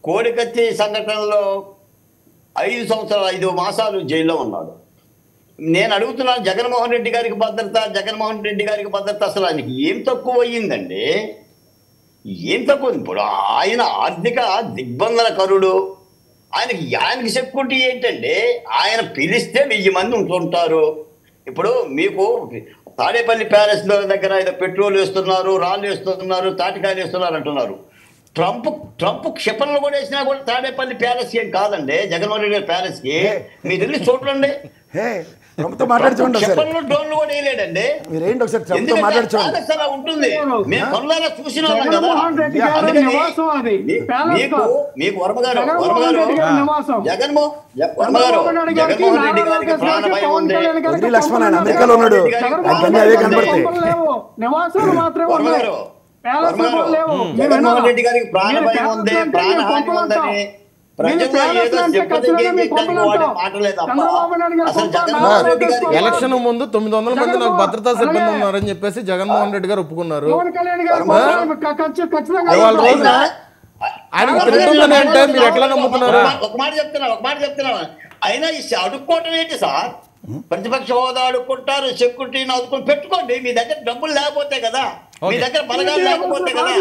కోడి కత్తి సంఘటనలో 5 మాసాలు జైల్లో ఉన్నాడు. నేను అడుగుతున్నాను, జగన్మోహన్ రెడ్డి గారికి భద్రత అసలు ఆయనకి ఏం తక్కువ అయ్యిందండి? ఏం తక్కువ? ఇప్పుడు ఆయన ఆర్థిక దిగ్బంధనకరుడు, ఆయనకి సెక్యూరిటీ ఏంటంటే ఆయన పిలిస్తే 1000 మంది ఉంటుంటారు. ఇప్పుడు మీకు తాడేపల్లి ప్యాలెస్ దగ్గర ఏదో పెట్రోల్ వేస్తున్నారు, రాళ్ళు వేస్తున్నారు, తాటికాయలు వేస్తున్నారు అంటున్నారు. ట్రంప్ క్షిపణులు కూడా వేసినా కూడా తాడేపల్లి ప్యాలెస్ ఏం కాదండి, జగన్మోహన్ రెడ్డి గారి ప్యాలెస్ కి. మీరు వెళ్ళి చూడండి, క్షిపణులు డ్రోన్లు కూడా వేయలేడండి. ఉంటుంది, మేము కొన్నాళ్ళ చూసిన వాళ్ళం కదా. మీకు వర్మ గారు జగన్మోహన్ రెడ్డి గారికి ప్రాణ భయం ఉంది. జగన్మోహన్ రెడ్డి గారికి ప్రాణ భయం ఉంది, ప్రాణహాని ఉందని ఎలక్షన్ ముందు 900 మంది నాకు భద్రతా సిబ్బంది ఉన్నారని చెప్పేసి జగన్మోహన్ రెడ్డి గారు ఒప్పుకున్నారు. ఆయనకు తిరుగుతుందని అంటే మీరు ఎట్లా నమ్ముతున్నారు? ఒక మాట చెప్తున్నా అయినా ఈ అడుక్కోవటం ఏంటి సార్? ప్రతిపక్ష హోదా అడుక్కుంటారు, సెక్యూరిటీని అదుకొని పెట్టుకోండి. మీ దగ్గర డబ్బులు లేకపోతే కదా, మీ దగ్గర బలగాలు లేకపోతే కదా.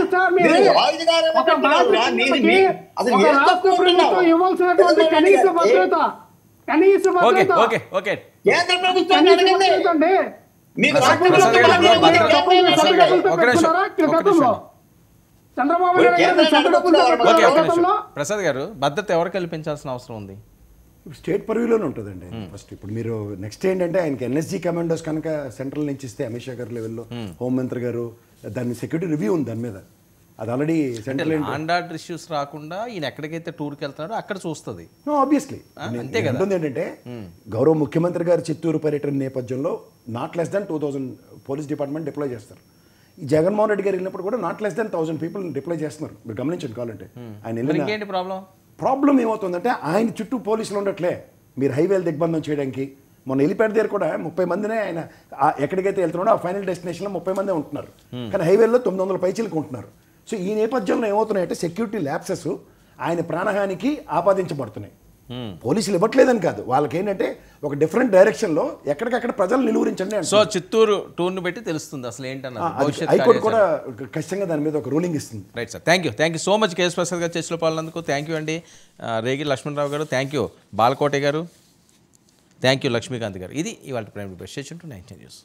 కేంద్ర ప్రభుత్వాన్ని అడగండి. మీకు చంద్రబాబు నాయుడు గారు కేంద్రాన్ని చంద్రబాబు అడగొచ్చు ఓకే ఒక్క గతంలో నిమిషం ప్రసాద్ గారు భద్రత ఎవరు కల్పించాల్సిన అవసరం ఉంది? స్టేట్ పర్వ్యూలోనే ఉంటుందండి ఫస్ట్. ఇప్పుడు మీరు నెక్స్ట్ ఏంటంటే ఆయనకి ఎన్ఎస్జీ కమాండోస్ కనుక సెంట్రల్ నుంచి ఇస్తే అమిత్ షా గారి లెవెల్లో హోంమంత్రి గారు దాని సెక్యూరిటీ రివ్యూ ఉంది దాని మీద. అది already central law and order issues రాకుండా ఈయన ఎక్కడికైతే టూర్కి వెళ్తున్నారో అక్కడ చూస్తుంది. ఆబ్వియస్లీ అంతే కదా. ఉంటుంది ఏంటంటే గౌరవ ముఖ్యమంత్రి గారు చిత్తూరు పర్యటన నేపథ్యంలో not less than 2000 police department deploy చేస్తారు. ఈ జగన్మోహన్ రెడ్డి గారు వెళ్ళినప్పుడు కూడా not less than 1000 people deploy చేస్తున్నారు. మీరు గమనించండి కావాలంటే. ఆయన వెళ్ళిన ఇంకేంటి ప్రాబ్లం ఏమవుతుందంటే ఆయన చుట్టూ పోలీసులు ఉండట్లే. మీరు హైవేలు దిగ్బంధం చేయడానికి మొన్న హెలిప్యాడ్ దగ్గర కూడా 30 మందినే ఆయన ఎక్కడికైతే వెళ్తున్నాడో ఆ ఫైనల్ డెస్టినేషన్లో 30 మందే ఉంటున్నారు. కానీ హైవేల్లో 900 పైచీలకు ఉంటున్నారు. సో ఈ నేపథ్యంలో ఏమవుతున్నాయంటే సెక్యూరిటీ ల్యాప్సెస్ ఆయన ప్రాణహానికి ఆపాదించబడుతున్నాయి. పోలీసులు ఇవ్వట్లేదని కాదు, వాళ్ళకి ఏంటంటే ఒక డిఫరెంట్ డైరెక్షన్లో ఎక్కడికక్కడ ప్రజలు నిలువరించండి అంటే. సో చిత్తూరు టూర్ని బట్టి తెలుస్తుంది అసలు ఏంటన్నది. హైకోర్టు కూడా ఖచ్చితంగా దాని మీద ఒక రూలింగ్ ఇస్తుంది. Right sir, thank you so much KS Prasad గారు చర్చలో పాల్గొన్నందుకు. థ్యాంక్ యూ అండి రేగి లక్ష్మణరావు గారు, థ్యాంక్ యూ బాలకోటే గారు, థ్యాంక్ యూ లక్ష్మీకాంత్ గారు. ఇది ఇవాళ prime debate. Stay tuned to 19 news.